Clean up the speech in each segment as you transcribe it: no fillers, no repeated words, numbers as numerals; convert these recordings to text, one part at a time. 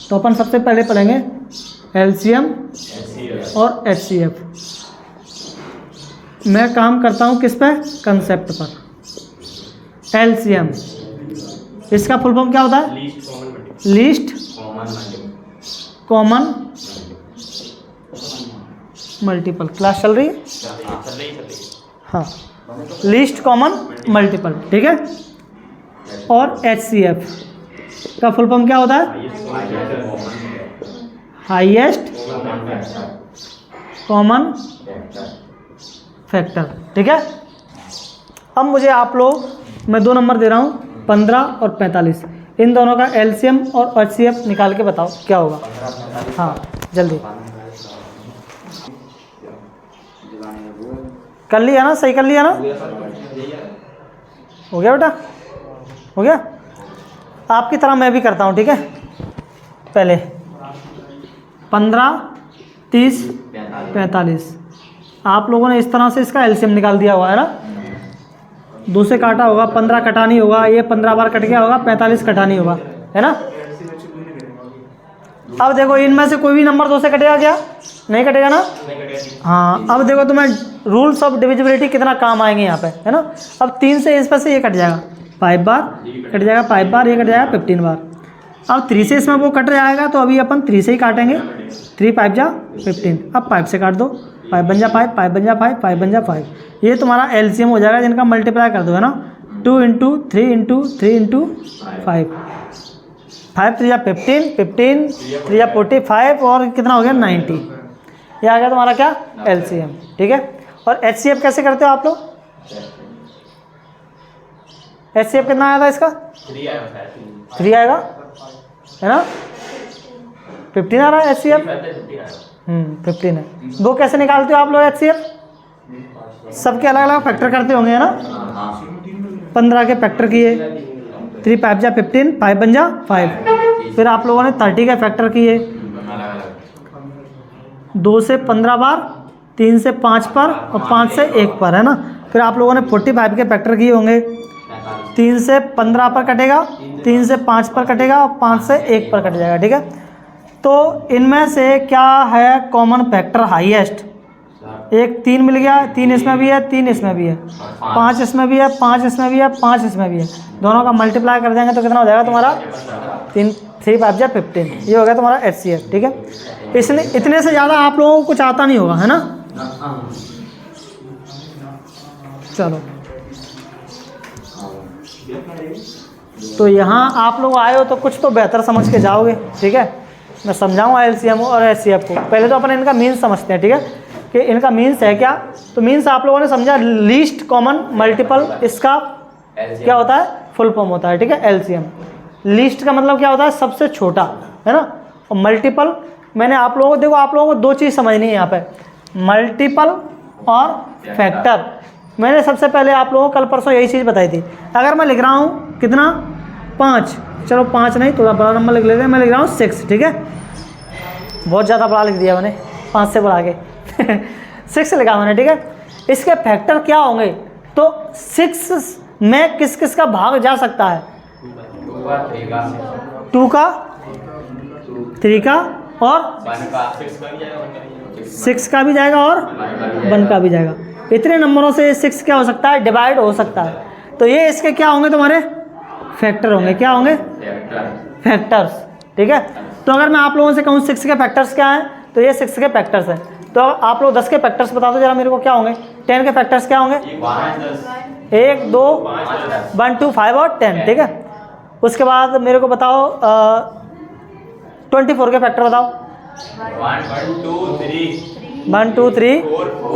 तो अपन सबसे पहले पढ़ेंगे एलसीएम और एचसीएफ। मैं काम करता हूँ किस पे, कंसेप्ट पर। एलसीएम इसका फुल फॉर्म क्या होता है, लीस्ट कॉमन मल्टीपल। क्लास चल रही है, हाँ, लीस्ट कॉमन मल्टीपल, ठीक है। और एचसीएफ का फुल फॉर्म क्या होता है, हाईएस्ट कॉमन फैक्टर, ठीक है। अब मुझे आप लोग, मैं 2 नंबर दे रहा हूँ, 15 और 45, इन दोनों का एलसीएम और एचसीएफ निकाल के बताओ क्या होगा। हाँ जल्दी कर लिया ना, सही कर लिया ना, हो गया बेटा, हो गया। आपकी तरह मैं भी करता हूँ, ठीक है। पहले 15, 30, 45, आप लोगों ने इस तरह से इसका एलसीएम निकाल दिया हुआ है ना, 2 से काटा होगा, 15 कटा नहीं होगा, ये 15 बार कट गया होगा, 45 कटा नहीं होगा, है ना। अब देखो इनमें से कोई भी नंबर 2 से कटेगा क्या, नहीं कटेगा ना। हाँ अब देखो तुम्हें रूल्स ऑफ डिविजिबिलिटी कितना काम आएंगे यहाँ पे, है ना। अब 3 से इस पर से ये कट जाएगा 5 बार, कट जाएगा 5 बार, ये कट जाएगा 15 बार। अब 3 से इसमें वो कट जाएगा, तो अभी अपन 3 से ही काटेंगे, 3 5 जा 15। अब 5 से काट दो, 5 बन जा 5, 5 बन जा 5, 5 बन जा 5। ये तुम्हारा एलसीएम हो जाएगा, जिनका मल्टीप्लाई कर दो, है ना। 2 × 3 × 3 × 5, 5 3 15, 15 3 45, और कितना हो गया 90। ये आ गया तुम्हारा क्या, एलसीएम, ठीक है। और एचसीएफ कैसे करते हो आप लोग, एचसीएफ कितना आया था इसका, 3 आएगा, है ना। 15 आ रहा है एचसीएफ, 15 है। वो कैसे निकालते हो आप लोग एचसीएफ, सबके अलग अलग फैक्टर करते होंगे, है ना। 15 के फैक्टर किए, 3 5 जा 15, 5 बन जा 5। फिर आप लोगों ने 30 के फैक्टर किए, 2 से 15 बार, 3 से 5 पर, और 5 से 1 पर, है ना। फिर आप लोगों ने 45 के फैक्टर किए होंगे, 3 से 15 पर कटेगा, 3 से 5 पर कटेगा, और 5 से 1 पर कट जाएगा, ठीक है। तो इनमें से क्या है कॉमन फैक्टर हाईएस्ट, एक 3 मिल गया, 3 इसमें भी है, 3 इसमें भी है, 5 इसमें भी है, 5 इसमें भी है, 5 इसमें भी है। दोनों का मल्टीप्लाई कर देंगे तो कितना हो जाएगा तुम्हारा, 3 5 जा 15। ये हो गया तुम्हारा एचसीएफ, ठीक है। इसलिए इतने से ज़्यादा आप लोगों को कुछ आता नहीं होगा, है ना। चलो तो यहाँ आप लोग आए हो तो कुछ तो बेहतर समझ के जाओगे, ठीक है। मैं समझाऊंगा एलसीएम और एचसीएफ को। पहले तो अपन इनका मीन्स समझते हैं, ठीक है, कि इनका मीन्स है क्या। तो मीन्स आप लोगों ने समझा, लीस्ट कॉमन मल्टीपल, इसका क्या होता है, फुल फॉर्म होता है, ठीक है, एलसीएम। लीस्ट का मतलब क्या होता है, सबसे छोटा, है ना। और मल्टीपल, मैंने आप लोगों को, देखो आप लोगों को 2 चीज़ समझनी है यहाँ पे, मल्टीपल और फैक्टर। मैंने सबसे पहले आप लोगों को कल परसों यही चीज़ बताई थी। अगर मैं लिख रहा हूँ कितना, 5, चलो 5 नहीं, थोड़ा बड़ा नंबर लिख लेते हैं, मैं लिख रहा हूँ 6, ठीक है। बहुत ज़्यादा बड़ा लिख दिया मैंने, 5 से बढ़ा के 6 लिखा मैंने, ठीक है। इसके फैक्टर क्या होंगे, तो 6 में किस किस का भाग जा सकता है, 2 का, 3 का, और 6 का भी जाएगा, और 1 का भी जाएगा। इतने नंबरों से 6 क्या हो सकता है, डिवाइड हो सकता है। तो ये इसके क्या होंगे, तुम्हारे फैक्टर होंगे। क्या होंगे, फैक्टर्स, ठीक है। तो अगर मैं आप लोगों से कहूँ 6 के फैक्टर्स क्या हैं, तो ये 6 के फैक्टर्स हैं। तो आप लोग 10 के फैक्टर्स बता दो जरा मेरे को, क्या होंगे। 10 के फैक्टर्स क्या होंगे, 1 2 1 2 5 और 10, ठीक है। उसके बाद मेरे को बताओ 24 के फैक्टर बताओ। 1 2 3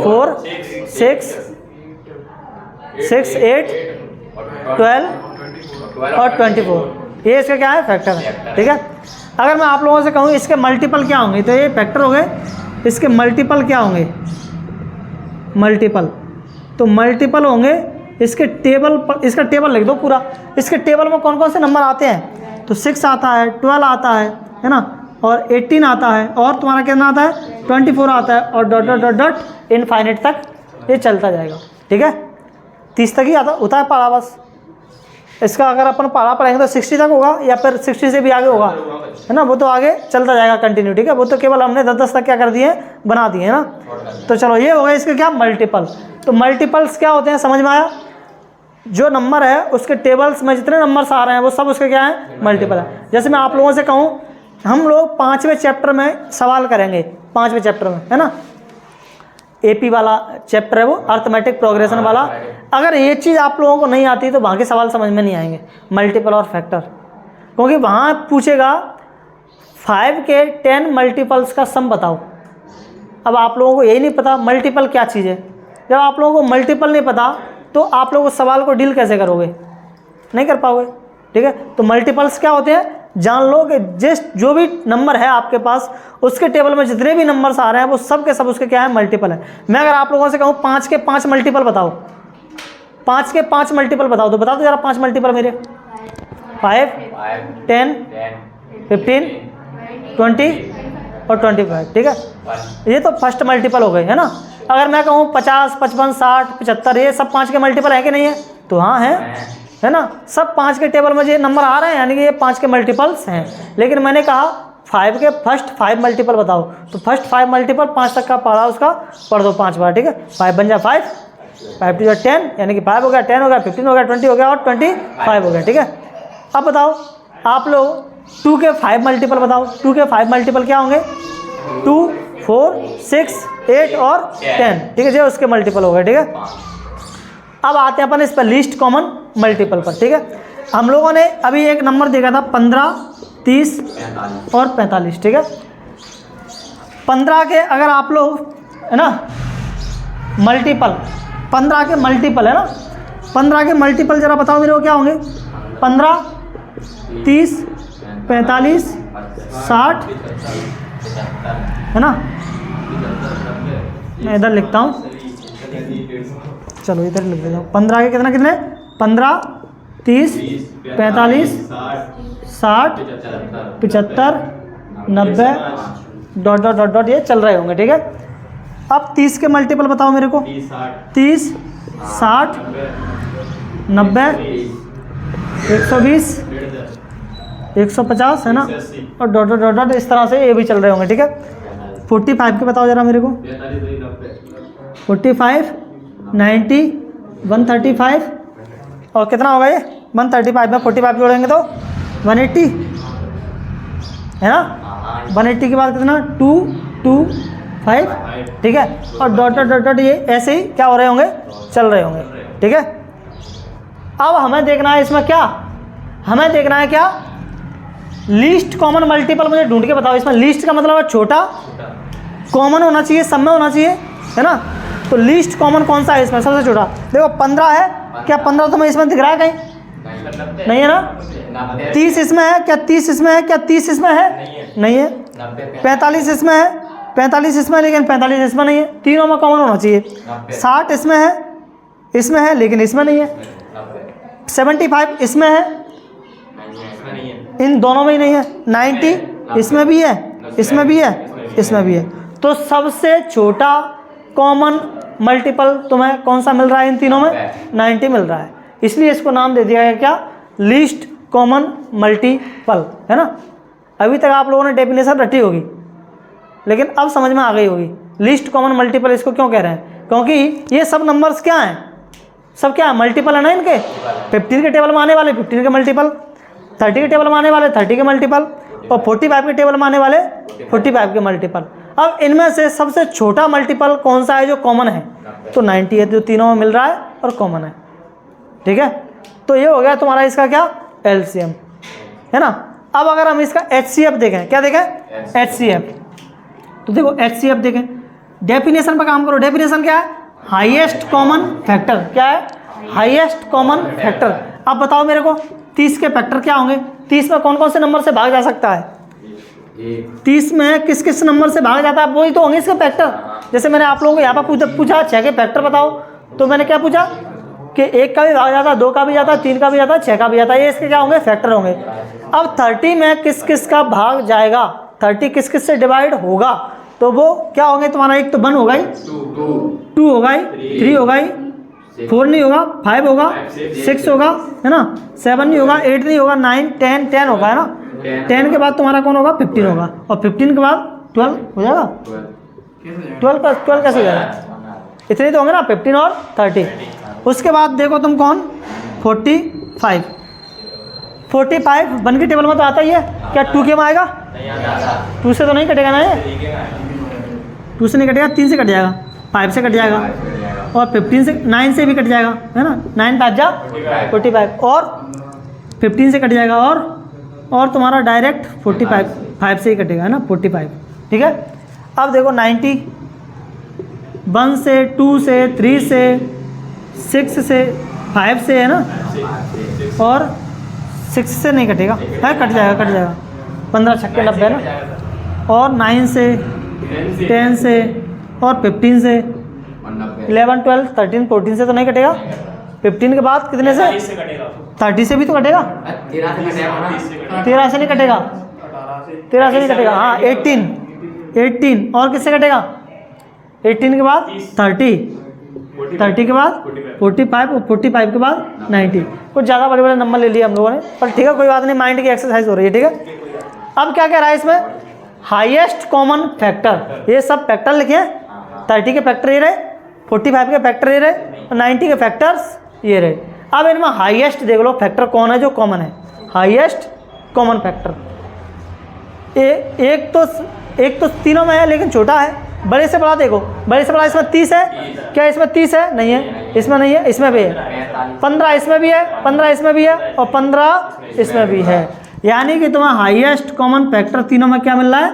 4 6 6 8 12 और 24, ये इसका क्या है, फैक्टर है, ठीक है। अगर मैं आप लोगों से कहूँ इसके मल्टीपल क्या होंगे, तो ये फैक्टर हो गए, इसके मल्टीपल क्या होंगे, मल्टीपल, तो मल्टीपल होंगे इसके टेबल पर। इसका टेबल लिख दो पूरा, इसके टेबल में कौन कौन से नंबर आते हैं, तो 6 आता है, 12 आता है ना, और 18 आता है, और तुम्हारा कितना आता है, 24 आता है, और dot dot dot dot infinite तक ये चलता जाएगा, ठीक है। 30 तक ही आता होता है पारा बस, इसका अगर अपन पढ़ा पढ़ेंगे तो 60 तक होगा या फिर 60 से भी आगे होगा, है ना। वो तो आगे चलता जाएगा कंटिन्यू, ठीक है। वो तो केवल हमने 10-10 तक क्या कर दिए, बना दिए, है ना। तो चलो ये हो गया इसके क्या, मल्टीपल। तो मल्टीपल्स क्या होते हैं समझ में आया। जो नंबर है उसके टेबल्स में जितने नंबर्स आ रहे हैं वो सब उसके क्या है, मल्टीपल है। जैसे मैं आप लोगों से कहूँ, हम लोग 5वें चैप्टर में सवाल करेंगे, 5वें चैप्टर में, है ना। एपी वाला चैप्टर है वो, अर्थमेटिक प्रोग्रेशन वाला। अगर ये चीज़ आप लोगों को नहीं आती तो वहाँ के सवाल समझ में नहीं आएंगे, मल्टीपल और फैक्टर, क्योंकि वहाँ पूछेगा 5 के 10 मल्टीपल्स का सम बताओ। अब आप लोगों को यही नहीं पता मल्टीपल क्या चीज़ है। जब आप लोगों को मल्टीपल नहीं पता तो आप लोग उस सवाल को डील कैसे करोगे, नहीं कर पाओगे, ठीक है। तो मल्टीपल्स क्या होते हैं, जान लो कि जो भी नंबर है आपके पास उसके टेबल में जितने भी नंबर्स आ रहे हैं वो सब के सब उसके क्या है, मल्टीपल है। मैं अगर आप लोगों से कहूँ 5 के 5 मल्टीपल बताओ, 5 के 5 मल्टीपल बताओ, तो बता दो जरा 5 मल्टीपल मेरे। 5, 10, 15, 20 और 25, ठीक है। ये तो फर्स्ट मल्टीपल हो गए, है ना। अगर मैं कहूँ 50, 55, 60, 75, ये सब 5 के मल्टीपल है कि नहीं है, तो हाँ है ना। सब 5 के टेबल में ये नंबर आ रहे हैं, यानी कि ये 5 के मल्टीपल्स हैं। लेकिन मैंने कहा 5 के फर्स्ट 5 मल्टीपल बताओ, तो फर्स्ट 5 मल्टीपल 5 तक का पढ़ा उसका पढ़ दो 5 बार, ठीक है। 5 बन जाए 5, 5 2 10, यानी कि 5 हो गया, 10 हो गया, 15 हो गया, 20 हो गया और 25 हो गया, ठीक है। अब बताओ आप लोग 2 के 5 मल्टीपल बताओ। 2 के 5 मल्टीपल क्या होंगे, 2, 4, 6, 8 और 10, ठीक है। जो उसके मल्टीपल हो गए, ठीक है। अब आते हैं अपन इस पर लीस्ट कॉमन मल्टीपल पर, ठीक है। हम लोगों ने अभी एक नंबर देखा था 15, 30 और 45, ठीक है। 15 के अगर आप लोग, है ना, मल्टीपल, 15 के मल्टीपल, है ना, 15 के मल्टीपल जरा बताओ मेरे को क्या होंगे। 15, 30, 45, 60, है ना। मैं इधर लिखता हूँ, चलो इधर लिख देता हूँ। 15 के कितने 15, 30, 45, 60, 75, 90 डॉट डॉट डॉट डॉट ये चल रहे होंगे, ठीक है। अब 30 के मल्टीपल बताओ मेरे को। 30, 60, 90, 120, 150, है ना, और डॉट डॉट डॉट डॉट इस तरह से ये भी चल रहे होंगे, ठीक है। 45 के बताओ जरा मेरे को। 45, 90, 135 और कितना होगा ये 135 में 45 जोड़ेंगे तो 180, है ना। 180 के बाद कितना 2, 2, 5, ठीक है। और डॉट डॉट डॉट डॉट ये ऐसे ही क्या हो रहे होंगे, चल रहे होंगे, ठीक है। अब हमें देखना है इसमें क्या, हमें देखना है क्या, लीस्ट कॉमन मल्टीपल। मुझे ढूंढ के बताओ इसमें। लीस्ट का मतलब है छोटा, कॉमन होना चाहिए, सब में होना चाहिए, है ना। तो लीस्ट कॉमन कौन सा है इसमें, सबसे छोटा। देखो 15 है, क्या 15 तुम्हें इसमें दिख रहा है कहीं, नहीं है ना। 30 इसमें है क्या, 30 इसमें है क्या, 30 इसमें है, नहीं है। 45 इसमें है, 45 इसमें, लेकिन 45 इसमें नहीं है, तीनों में कॉमन होना चाहिए। 60 इसमें है लेकिन इसमें नहीं है। 75 इसमें है, इन दोनों में ही नहीं है। 90 इसमें भी है, इसमें भी है, इसमें भी है। तो सबसे छोटा कॉमन मल्टीपल तुम्हें कौन सा मिल रहा है इन तीनों में, 90 मिल रहा है। इसलिए इसको नाम दे दिया गया क्या, लीस्ट कॉमन मल्टीपल, है ना। अभी तक आप लोगों ने डेफिनेशन रटी होगी, लेकिन अब समझ में आ गई होगी लीस्ट कॉमन मल्टीपल इसको क्यों कह रहे हैं, क्योंकि ये सब नंबर्स क्या हैं, सब क्या है, मल्टीपल है ना इनके। 15 के टेबल में आने वाले 15 के मल्टीपल, 30 के टेबल में आने वाले 30 के मल्टीपल, और 45 के टेबल में आने वाले 45 के मल्टीपल। अब इनमें से सबसे छोटा मल्टीपल कौन सा है जो कॉमन है, तो 90 है, जो तीनों में मिल रहा है और कॉमन है, ठीक है। तो ये हो गया तुम्हारा इसका क्या, एलसीएम, है ना। अब अगर हम इसका एचसीएफ देखें, क्या देखें, एचसीएफ। तो देखो एचसीएफ देखें, डेफिनेशन पर काम करो। डेफिनेशन क्या है, हाईएस्ट कॉमन फैक्टर। क्या है, हाईएस्ट कॉमन फैक्टर। अब बताओ मेरे को 30 के फैक्टर क्या होंगे। 30 में कौन कौन से नंबर से भाग जा सकता है, 30 में किस किस नंबर से भाग जाता है, वही तो होंगे इसके फैक्टर। जैसे मैंने आप लोगों को यहाँ पर पूछा 6 के फैक्टर बताओ, तो मैंने क्या पूछा कि 1 का भी भाग जाता है, 2 का भी जाता है, 3 का भी जाता है, 6 का भी जाता है, ये इसके क्या होंगे, फैक्टर होंगे। अब 30 में किस किस का भाग जाएगा, 30 किस किस से डिवाइड होगा, तो वो क्या होंगे तुम्हारा, एक तो 1 होगा ही, 2 होगा ही, 3 होगा ही, 4 नहीं होगा, 5 होगा, 6 होगा, है ना, 7 नहीं होगा, 8 नहीं होगा, 9, 10 होगा, है ना। 10 के बाद तुम्हारा कौन होगा? 15 होगा, और 15 के बाद 12 हो जाएगा। 12 कैसे हो जाएगा? इतने तो होंगे ना, 15 और 30। उसके बाद देखो तुम कौन, 45। 45 1 की टेबल में तो आता ही है, क्या 2 के में आएगा? 2 से तो नहीं कटेगा ना, ये 2 से नहीं कटेगा, 3 से कट जाएगा, 5 से कट जाएगा, और 15 से 9 से भी कट जाएगा, है ना, 9 5 जा 45, और 15 से कट जाएगा, और तुम्हारा डायरेक्ट 45 5 से ही कटेगा, है ना, 45। ठीक है। अब देखो 90, 1 से, 2 से, 3 से, 6 से, 5 से, है ना, और 6 से नहीं कटेगा, है, कट जाएगा, 15 छक्के 90 ना, और 9 से, 10 से, और 15 से, 11 12 13 14 से तो नहीं कटेगा। 15 के बाद कितने से? 30 से भी तो कटेगा, 13 से नहीं कटेगा, 13 से नहीं कटेगा, हाँ 18 और किससे कटेगा? 18 के बाद 30 के बाद 45, और 45 के बाद 90। कुछ ज़्यादा बड़े बड़े नंबर ले लिए हम लोगों ने, पर ठीक है, कोई बात नहीं, माइंड की एक्सरसाइज हो रही है। ठीक है। अब क्या कह रहा है इसमें? हाईएस्ट कॉमन फैक्टर, ये सब फैक्टर लिखे हैं, 30 के फैक्टर ये रहे, 45 के फैक्टर ये रहे, और 90 के फैक्टर्स ये रहे। अब इनमें हाईएस्ट देख लो फैक्टर कौन है जो कॉमन है, हाईएस्ट कॉमन फैक्टर। एक तो तीनों में है लेकिन छोटा है, बड़े से बड़ा देखो, बड़े से बड़ा इसमें 30 है, क्या इसमें 30 है? नहीं है, इसमें नहीं है, इसमें भी है, 15 इसमें भी है, 15 इसमें भी है, और 15 इसमें भी है। यानी कि तुम्हें हाईएस्ट कॉमन फैक्टर तीनों में क्या मिल रहा है?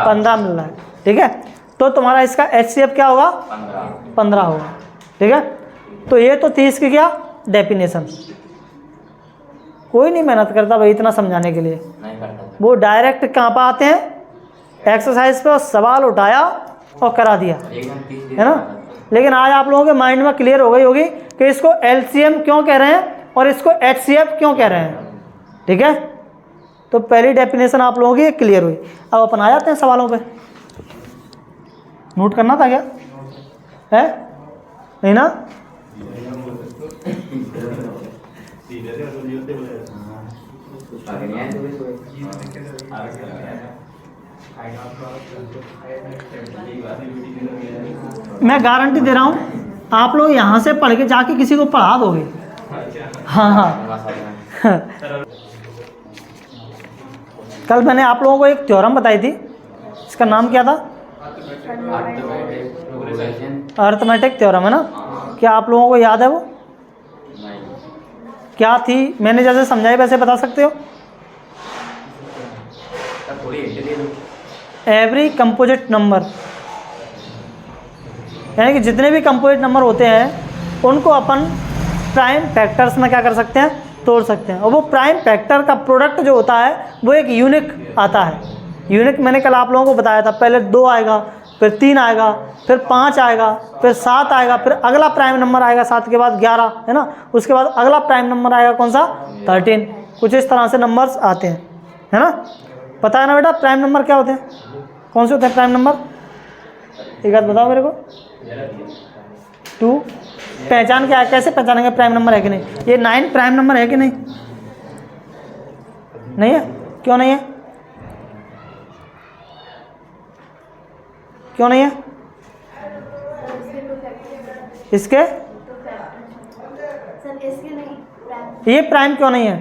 15 मिल रहा है। ठीक है। तो तुम्हारा इसका HCF क्या होगा? 15 होगा। ठीक है। तो ये तो 30 की क्या डेफिनेशन। कोई नहीं मेहनत करता भाई इतना समझाने के लिए, वो डायरेक्ट कहाँ पर आते हैं? एक्सरसाइज पे, और सवाल उठाया और करा दिया, है ना। लेकिन आज आप लोगों के माइंड में क्लियर हो गई होगी कि इसको LCM क्यों कह रहे हैं और इसको HCF क्यों कह रहे हैं। ठीक है। तो पहली डेफिनेशन आप लोगों की क्लियर हुई। अब अपन आ जाते हैं सवालों पे। नोट करना था क्या? है नहीं ना? मैं गारंटी दे रहा हूँ आप लोग यहाँ से पढ़ के जाके किसी को पढ़ा दोगे। हाँ हाँ कल मैंने आप लोगों को एक थ्योरम बताई थी, इसका नाम क्या था? अर्थमेटिक थ्योरम, है ना। क्या आप लोगों को याद है वो? क्या थी? मैंने जैसे समझाई वैसे बता सकते हो? एवरी कंपोजिट नंबर, यानी कि जितने भी कंपोजिट नंबर होते हैं उनको अपन प्राइम फैक्टर्स में क्या कर सकते हैं? तोड़ सकते हैं। और वो प्राइम फैक्टर का प्रोडक्ट जो होता है वो एक यूनिक आता है। यूनिक मैंने कल आप लोगों को बताया था, पहले 2 आएगा, फिर 3 आएगा, फिर 5 आएगा, फिर 7 आएगा, फिर अगला प्राइम नंबर आएगा 7 के बाद 11, है ना। उसके बाद अगला प्राइम नंबर आएगा कौन सा? 13। कुछ इस तरह से नंबर्स आते हैं, है ना। पता है ना बेटा प्राइम नंबर क्या होते हैं? कौन से होते हैं प्राइम नंबर? एक बात बताओ मेरे को। 2 पहचान क्या है? कैसे पहचानेंगे प्राइम नंबर है कि नहीं? ये 9 प्राइम नंबर है कि नहीं? नहीं है। क्यों नहीं है? क्यों नहीं है? इसके ये प्राइम क्यों नहीं है?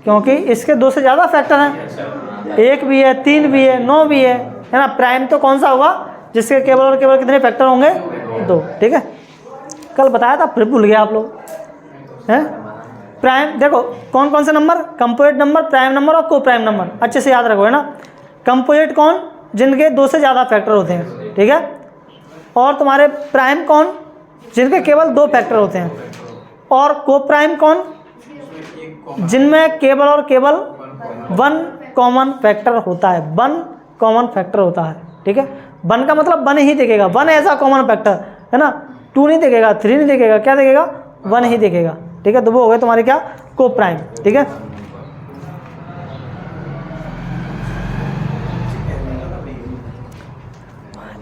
क्योंकि इसके 2 से ज़्यादा फैक्टर हैं, 1 भी है, 3 भी है, 9 भी है ना। प्राइम तो कौन सा होगा? जिसके केवल और केवल कितने फैक्टर होंगे? 2। ठीक है। कल बताया था फिर भूल गए आप लोग, हैं। प्राइम देखो कौन कौन से number? Composite number, prime number और को प्राइम नंबर, अच्छे से याद रखो, है ना। कंपोजिट कौन? जिनके 2 से ज़्यादा फैक्टर होते हैं, ठीक है। और तुम्हारे प्राइम कौन? जिनके केवल 2 फैक्टर होते हैं। और को प्राइम कौन? जिनमें केवल और केवल 1 कॉमन फैक्टर होता है। 1 कॉमन फैक्टर होता है, ठीक है। 1 का मतलब 1 ही देखेगा, 1 ऐसा कॉमन फैक्टर, है ना। 2 नहीं देखेगा, 3 नहीं देखेगा, क्या देखेगा? 1 ही देखेगा, ठीक है। तो वो हो गए तुम्हारे क्या? को प्राइम, ठीक है।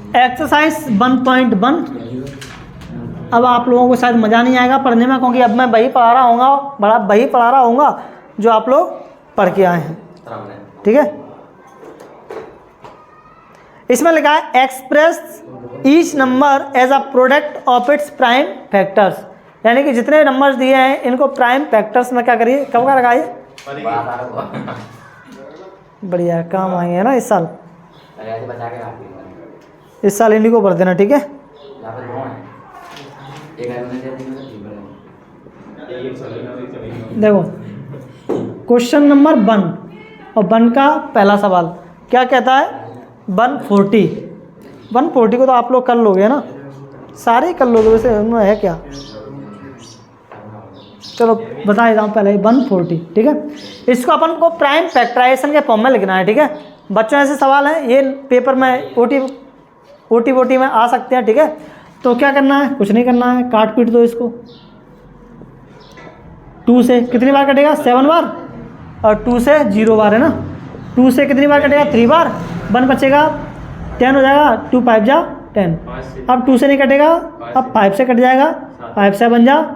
एक्सरसाइज 1.1। अब आप लोगों को शायद मज़ा नहीं आएगा पढ़ने में, क्योंकि अब मैं वही पढ़ा रहा हूँगा जो आप लोग पढ़ के आए हैं, ठीक है। इसमें लिखा है express each number as a product of its prime factors, यानी कि जितने नंबर्स दिए हैं इनको प्राइम फैक्टर्स में क्या करिए, कब का लगाइए। बढ़िया काम आएंगे ना इस साल, इस साल इन्हीं को भर देना, ठीक है। देखो क्वेश्चन नंबर 1 और 1 का पहला सवाल क्या कहता है, 140 को तो आप लोग कर लोगे ना, सारे ही कर लोगे, वैसे उनमें है क्या। चलो बता देता हूँ पहले 140, ठीक है। इसको अपन को प्राइम फैक्टराइजेशन के फॉर्म में लिखना है, ठीक है। बच्चों ऐसे सवाल हैं ये पेपर में ओटी में आ सकते हैं, ठीक है। तो क्या करना है, कुछ नहीं करना है, काट पीट दो इसको। 2 से कितनी बार कटेगा, 7 बार, और 2 से 0 बार है ना। 2 से कितनी बार कटेगा, 3 बार, 1 बचेगा, 10 हो जाएगा, 2 5 जा 10। अब 2 से नहीं कटेगा, अब 5 से कट जाएगा, 5 से बन जा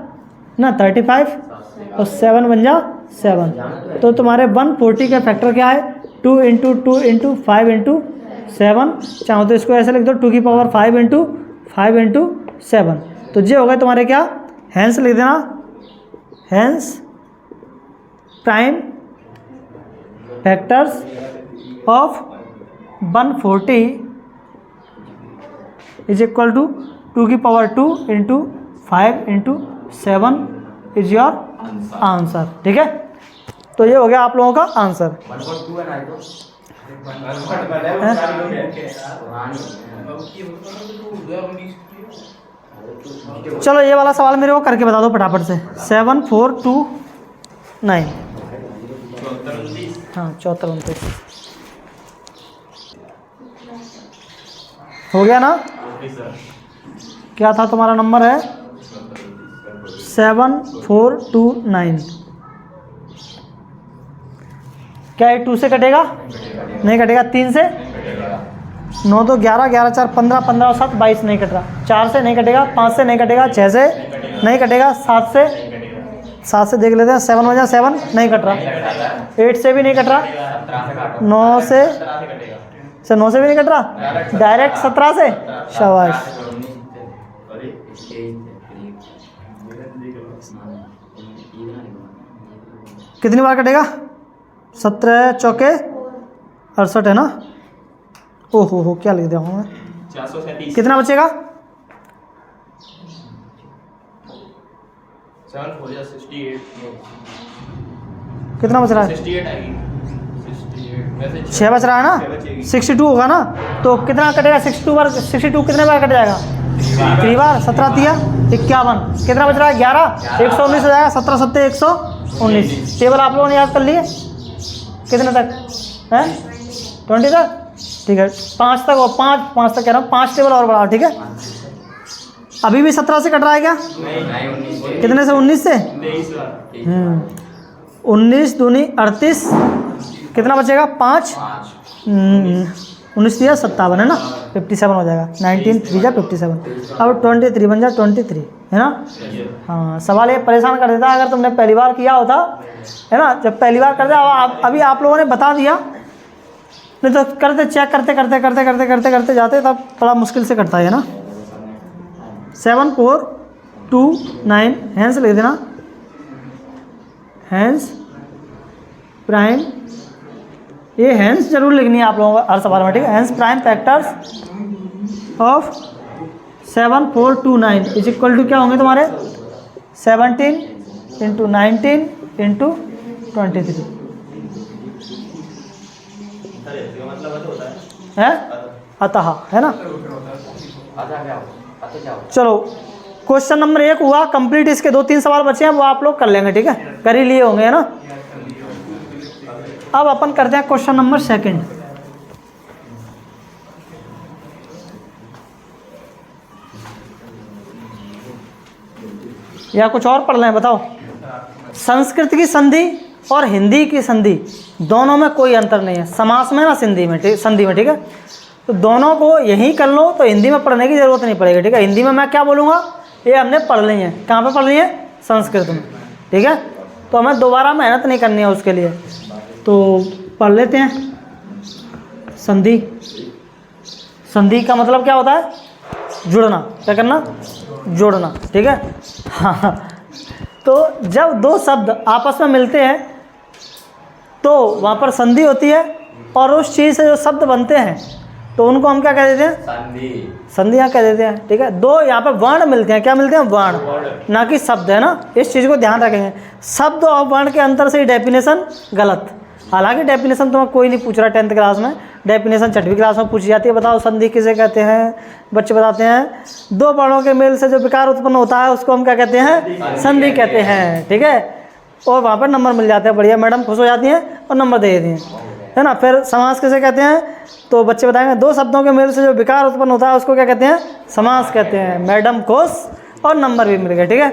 ना 35, और 7 बन जा 7। तो तुम्हारे 140 का फैक्टर क्या है, 2 × 2 × 5 × 7। चाहो तो इसको ऐसे लिख दो, 2 की पावर 5 × 5 × 7। तो ये हो गए तुम्हारे क्या, हैंस लिख देना, hence prime factors of 140 is equal to 2 की पावर 2 × 5 × 7 इज योर आंसर, ठीक है। तो ये हो गया आप लोगों का आंसर। चलो ये वाला सवाल मेरे को करके बता दो फटाफट से। 7 4 2 9, हाँ 74 29 हो गया ना। क्या था तुम्हारा नंबर है, 7 4 2 9। क्या ये 2 से कटेगा, नहीं कटेगा। 3 से 9 तो 11, 11 4 15, 15 और 7 22 नहीं कट रहा। 4 से नहीं कटेगा, 5 से नहीं कटेगा, 6 से नहीं कटेगा, 7 से देख लेते हैं, 7 बजा 7 नहीं कट रहा, 8 से भी नहीं कट रहा, 9 से 9 से भी नहीं कट रहा, डायरेक्ट 17 से, शाबाश। कितनी बार कटेगा, 17 चौके 68 है ना। ओहो हो क्या लिख दिया हूँ मैं, 437। कितना बचेगा, 68। कितना बच रहा है, 68 आएगी, 6 बच रहा है ना, 62 होगा ना। तो कितना कटेगा, 62 बार, 62 कितने बार कट जाएगा, 3 बार। 17 तिया 51, कितना बच रहा है, 11, 119 हो जाएगा। 17 7 119। टेबल आप लोगों ने याद कर लिए, कितने तक है, 20 तक, ठीक है। 5 तक और 5 तक कह रहा हूँ, 5 टेबल और बढ़ाओ, ठीक है। अभी भी 17 से कट रहा है क्या, कितने से, 19 से, 19 दूनी 38, कितना बचेगा, 5, 19 दिया 57 है ना, 57 हो जाएगा। 19 3 जा 57, अब 23 बन जा 23 है ना। हाँ सवाल ये परेशान कर देता अगर तुमने पहली बार किया होता, है ना। जब पहली बार कर दिया, अभी आप लोगों ने बता दिया, नहीं तो करते चेक करते जाते तब बड़ा मुश्किल से करता है ना। 7 4 2 9 हैंस लिख देना, हैंस प्राइम, ये हैंस जरूर लिखनी है आप लोगों को हर सवाल में, ठीक है। Hence prime factors of 7 4 2 9 is equal to क्या होंगे तुम्हारे, 17 × 19 × 23 है, अतः है ना। चलो क्वेश्चन नंबर 1 हुआ कंप्लीट, इसके 2-3 सवाल बचे हैं वो आप लोग कर लेंगे, ठीक है, कर ही लिए होंगे है ना। अब अपन करते हैं क्वेश्चन नंबर 2। या कुछ और पढ़ लें, बताओ। संस्कृत की संधि और हिंदी की संधि दोनों में कोई अंतर नहीं है, समास में ना संधि में, ठीक है। तो दोनों को यही कर लो तो हिंदी में पढ़ने की ज़रूरत नहीं पड़ेगी, ठीक है। हिंदी में मैं क्या बोलूँगा, ये हमने पढ़ ली है, कहाँ पे पढ़ ली है, संस्कृत में, ठीक है। तो हमें दोबारा मेहनत नहीं करनी है उसके लिए। तो पढ़ लेते हैं। संधि, संधि का मतलब क्या होता है, जुड़ना, क्या करना, जोड़ना, ठीक है। हाँ, तो जब दो शब्द आपस में मिलते हैं तो वहाँ पर संधि होती है, और उस चीज़ से जो शब्द बनते हैं तो उनको हम क्या कह देते हैं, संधि, संधियाँ कह देते हैं, ठीक है। दो यहाँ पर वर्ण मिलते हैं, क्या मिलते हैं, वर्ण, ना कि शब्द, है ना। इस चीज़ को ध्यान रखेंगे, शब्द और वर्ण के अंतर से डेफिनेशन गलत। हालांकि डेफिनेशन तो कोई नहीं पूछ रहा 10th क्लास में, डेफिनेशन 6वीं क्लास में पूछी जाती है। बताओ संधि किसे कहते हैं, बच्चे बताते हैं, दो वर्णों के मेल से जो विकार उत्पन्न होता है उसको हम क्या कहते हैं, संधि कहते हैं, ठीक है। और वहाँ पर नंबर मिल जाते हैं, बढ़िया, मैडम खुश हो जाती हैं और नंबर दे देती हैं, है ना। फिर समास किसे कहते हैं, तो बच्चे बताएंगे, दो शब्दों के मेल से जो विकार उत्पन्न होता है उसको क्या कहते हैं, समास कहते हैं। मैडम खुश और नंबर भी मिल गए, ठीक है।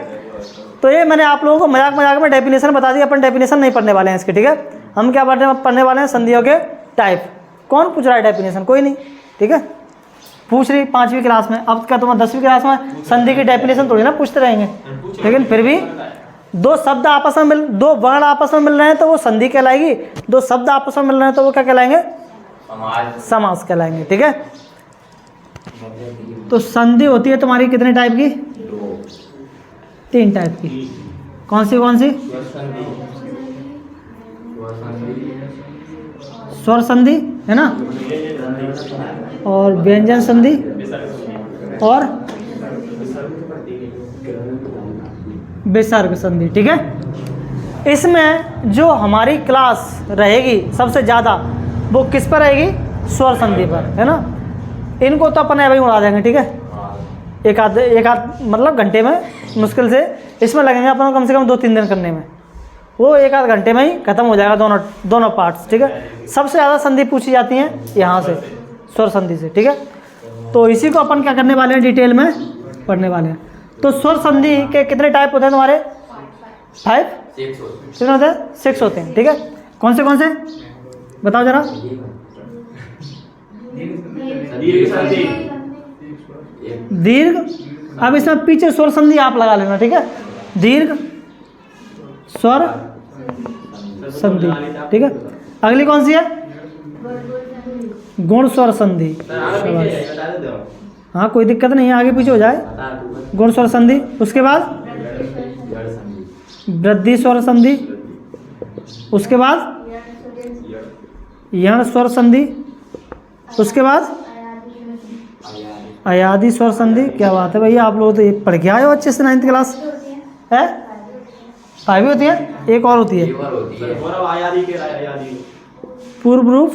तो ये मैंने आप लोगों को मजाक मजाक में डेफिनेशन बता दी, अपन डेफिनेशन नहीं पढ़ने वाले हैं इसके, ठीक है। हम क्या पढ़ने वाले हैं, संधियों के टाइप। कौन पूछ रहा है डेफिनेशन, कोई नहीं, ठीक है। पूछ रही 5वीं क्लास में, अब क्या तुम्हारा 10वीं क्लास में संधि की डेफिनेशन थोड़ी ना पूछते रहेंगे, लेकिन फिर भी दो शब्द आपस में मिल, दो वर्ण आपस में मिल रहे हैं तो वो संधि कहलाएगी, दो शब्द आपस में मिल रहे हैं तो वो क्या कहलाएंगे, समास कहलाएंगे, ठीक है। तो संधि होती है तुम्हारी कितने टाइप की, 3 टाइप की। कौन सी कौन सी, स्वर संधि, है ना, और व्यंजन संधि, और विसर्ग संधि, ठीक है। इसमें जो हमारी क्लास रहेगी सबसे ज़्यादा वो किस पर रहेगी, स्वर संधि पर, है ना। इनको तो अपन अभी उड़ा देंगे, ठीक है। एक आध मतलब घंटे में मुश्किल से इसमें लगेंगे अपन कम से कम 2-3 दिन करने में, वो 1 आध घंटे में ही खत्म हो जाएगा दोनों पार्ट्स, ठीक है। सबसे ज़्यादा संधि पूछी जाती हैं यहाँ से, स्वर संधि से, ठीक है। तो इसी को अपन क्या करने वाले हैं, डिटेल में पढ़ने वाले हैं। तो स्वर संधि के कितने टाइप होते हैं तुम्हारे, 5, कितने होते हैं, 6 होते हैं, ठीक है। कौन से बताओ जरा। दीर्घ, अब इसमें पीछे स्वर संधि आप लगा लेना, ठीक है। दीर्घ स्वर संधि, ठीक है। अगली कौन सी है, गुण स्वर संधि। हाँ कोई दिक्कत नहीं है, आगे पीछे हो जाए, गुण स्वर संधि। उसके बाद वृद्धि स्वर संधि, उसके बाद यण स्वर संधि, उसके बाद अयादि स्वर संधि। क्या बात है भैया, आप लोग तो ये पढ़ के आए हो अच्छे से 9th क्लास है। 5 होती है, एक और होती है पूर्व रूप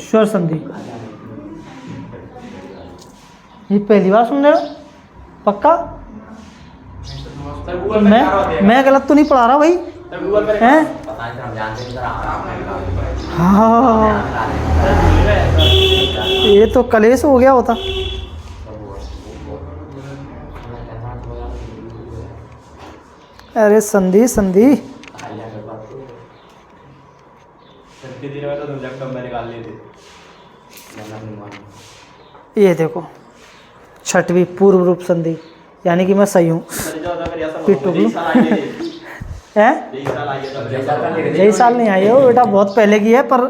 स्वर संधि। ये पहली बार सुन रहे हो, पक्का? मैं गलत तो नहीं पढ़ा रहा भाई, हैं? हाँ, ये तो कलेश हो गया होता। अरे संधि संधि ये देखो 6वीं पूर्व रूप संधि, यानी कि मैं सही हूँ। है यही साल नहीं आई है वो बेटा, बहुत पहले की है, पर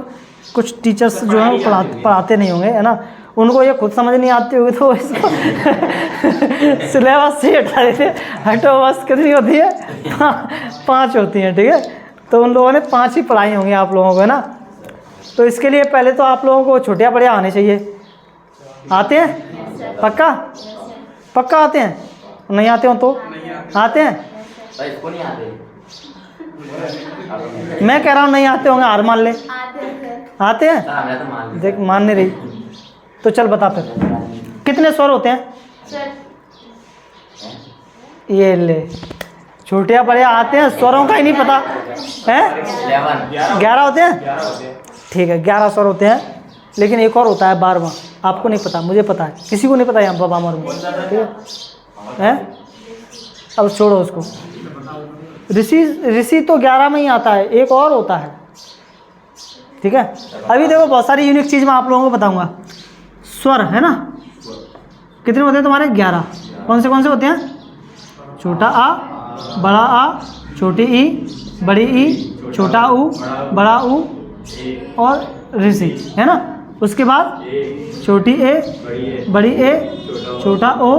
कुछ टीचर्स जो हैं वो पढ़ाते नहीं होंगे, है ना। उनको ये खुद समझ नहीं आती होगी तो इसको सिलेबस से हटा देते। हटो बस, कितनी होती है, 5 होती हैं, ठीक है। तो उन लोगों ने 5 ही पढ़ाई होंगी आप लोगों को, है ना। तो इसके लिए पहले तो आप लोगों को छोटिया बढ़िया आने चाहिए। आते हैं पक्का, पक्का आते हैं, नहीं आते हो तो आते हैं, मैं कह रहा हूँ नहीं आते होंगे, हार मान ले। आते हैं, देख मान नहीं रही, तो चल बता फिर कितने स्वर होते हैं। ये ले, छोटिया बढ़िया आते हैं, स्वरों का ही नहीं पता है। 11 होते हैं, ठीक है, 11 स्वर होते हैं। लेकिन एक और होता है 12वां, आपको नहीं पता, मुझे पता है, किसी को नहीं पता यहाँ बाबा मर में, ठीक है। अब छोड़ो उसको। ऋषि तो 11 में ही आता है, एक और होता है ठीक है। अभी देखो बहुत सारी यूनिक चीज़ मैं आप लोगों को बताऊंगा। स्वर है ना, कितने होते हैं तुम्हारे? 11। कौन से होते हैं? छोटा आ, बड़ा आ, छोटी ई, बड़ी ई, छोटा ऊ, बड़ा ऊ और ऋषि, है ना। उसके बाद छोटी ए, बड़ी ए, छोटा ओ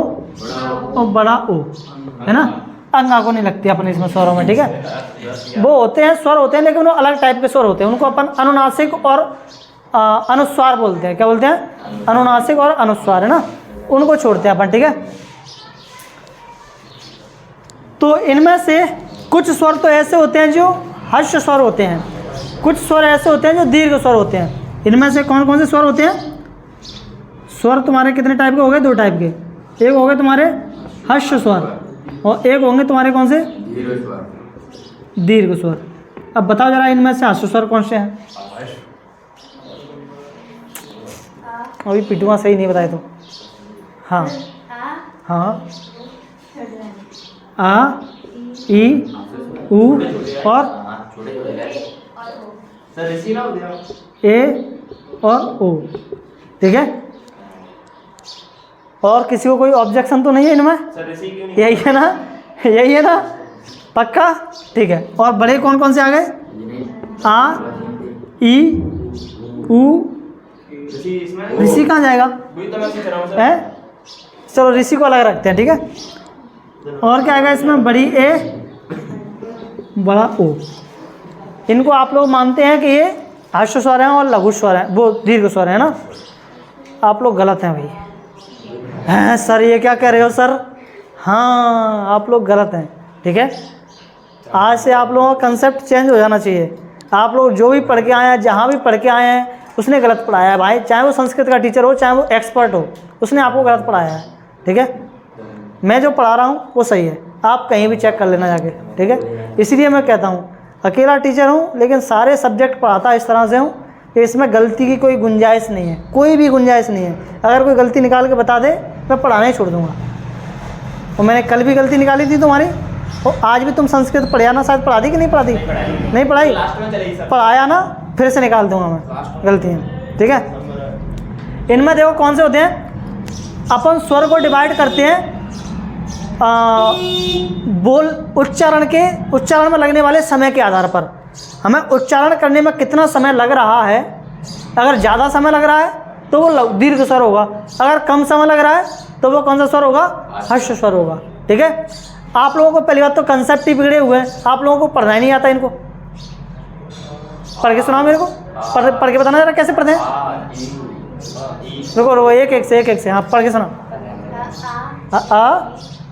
और बड़ा ओ, है ना। अंगा को नहीं लगती अपने इसमें स्वरों में, ठीक है। वो होते हैं स्वर होते हैं, लेकिन वो अलग टाइप के स्वर होते हैं। उनको अपन अनुनासिक और अनुस्वार बोलते हैं। क्या बोलते हैं? अनुनासिक और अनुस्वार, है ना। उनको छोड़ते हैं अपन, ठीक है। तो इनमें से कुछ स्वर तो ऐसे होते हैं जो हर्ष स्वर होते हैं, कुछ स्वर ऐसे होते हैं जो दीर्घ स्वर होते हैं। इनमें से कौन कौन से स्वर होते हैं? स्वर तुम्हारे कितने टाइप के हो गए? 2 टाइप के। एक हो गए तुम्हारे हर्ष स्वर और एक होंगे तुम्हारे कौन से? दीर्घ स्वर। अब बताओ जरा इनमें से हर्ष स्वर कौन से हैं? अभी पिटुआ सही नहीं बताए तो। हाँ हाँ, आ, ई, ऊ और ए और ओ, ठीक है। और किसी को कोई ऑब्जेक्शन तो नहीं है इनमें? यही है ना, यही है ना, पक्का, ठीक है। और बड़े कौन कौन से आ गए? आ, ई, ऊ, ऋषि कहाँ जाएगा? है, चलो ऋषि को अलग रखते हैं, ठीक है। और क्या आएगा इसमें? बड़ी ए, बड़ा ओ। इनको आप लोग मानते हैं कि ये हर्ष स्वर हैं और लघु स्वर हैं, वो दीर्घ स्वर है ना। आप लोग गलत हैं भाई। हैं सर, ये क्या कह रहे हो सर? हाँ, आप लोग गलत हैं, ठीक है। आज से आप लोगों का कंसेप्ट चेंज हो जाना चाहिए। आप लोग जो भी पढ़ के आए हैं, जहाँ भी पढ़ के आए हैं, उसने गलत पढ़ाया है भाई। चाहे वो संस्कृत का टीचर हो, चाहे वो एक्सपर्ट हो, उसने आपको गलत पढ़ाया है, ठीक है। मैं जो पढ़ा रहा हूँ वो सही है, आप कहीं भी चेक कर लेना जाके, ठीक है। इसलिए मैं कहता हूँ अकेला टीचर हूँ, लेकिन सारे सब्जेक्ट पढ़ाता इस तरह से हूँ कि इसमें गलती की कोई गुंजाइश नहीं है, कोई भी गुंजाइश नहीं है। अगर कोई गलती निकाल के बता दे, मैं पढ़ाना ही छोड़ दूँगा। और मैंने कल भी गलती निकाली थी तुम्हारी, और आज भी तुम संस्कृत पढ़ाया ना, शायद पढ़ा दी कि नहीं पढ़ा दी? नहीं पढ़ाई, पढ़ाया ना, फिर से निकाल दूँगा मैं गलतियाँ, ठीक है। इनमें देखो कौन से होते हैं। अपन स्वर को डिवाइड करते हैं बोल उच्चारण में लगने वाले समय के आधार पर। हमें उच्चारण करने में कितना समय लग रहा है, अगर ज़्यादा समय लग रहा है तो वो दीर्घ स्वर होगा, अगर कम समय लग रहा है तो वो कौन सा स्वर होगा? हर्ष स्वर होगा, ठीक है। आप लोगों को पहली बात तो कंसेप्ट ही बिगड़े हुए हैं, आप लोगों को पढ़ना ही नहीं आता। इनको पढ़ के सुनाओ मेरे को, पढ़ के बताना जरा कैसे पढ़ते हैं। देखो एक से हाँ, पढ़ के सुनाओ। आ,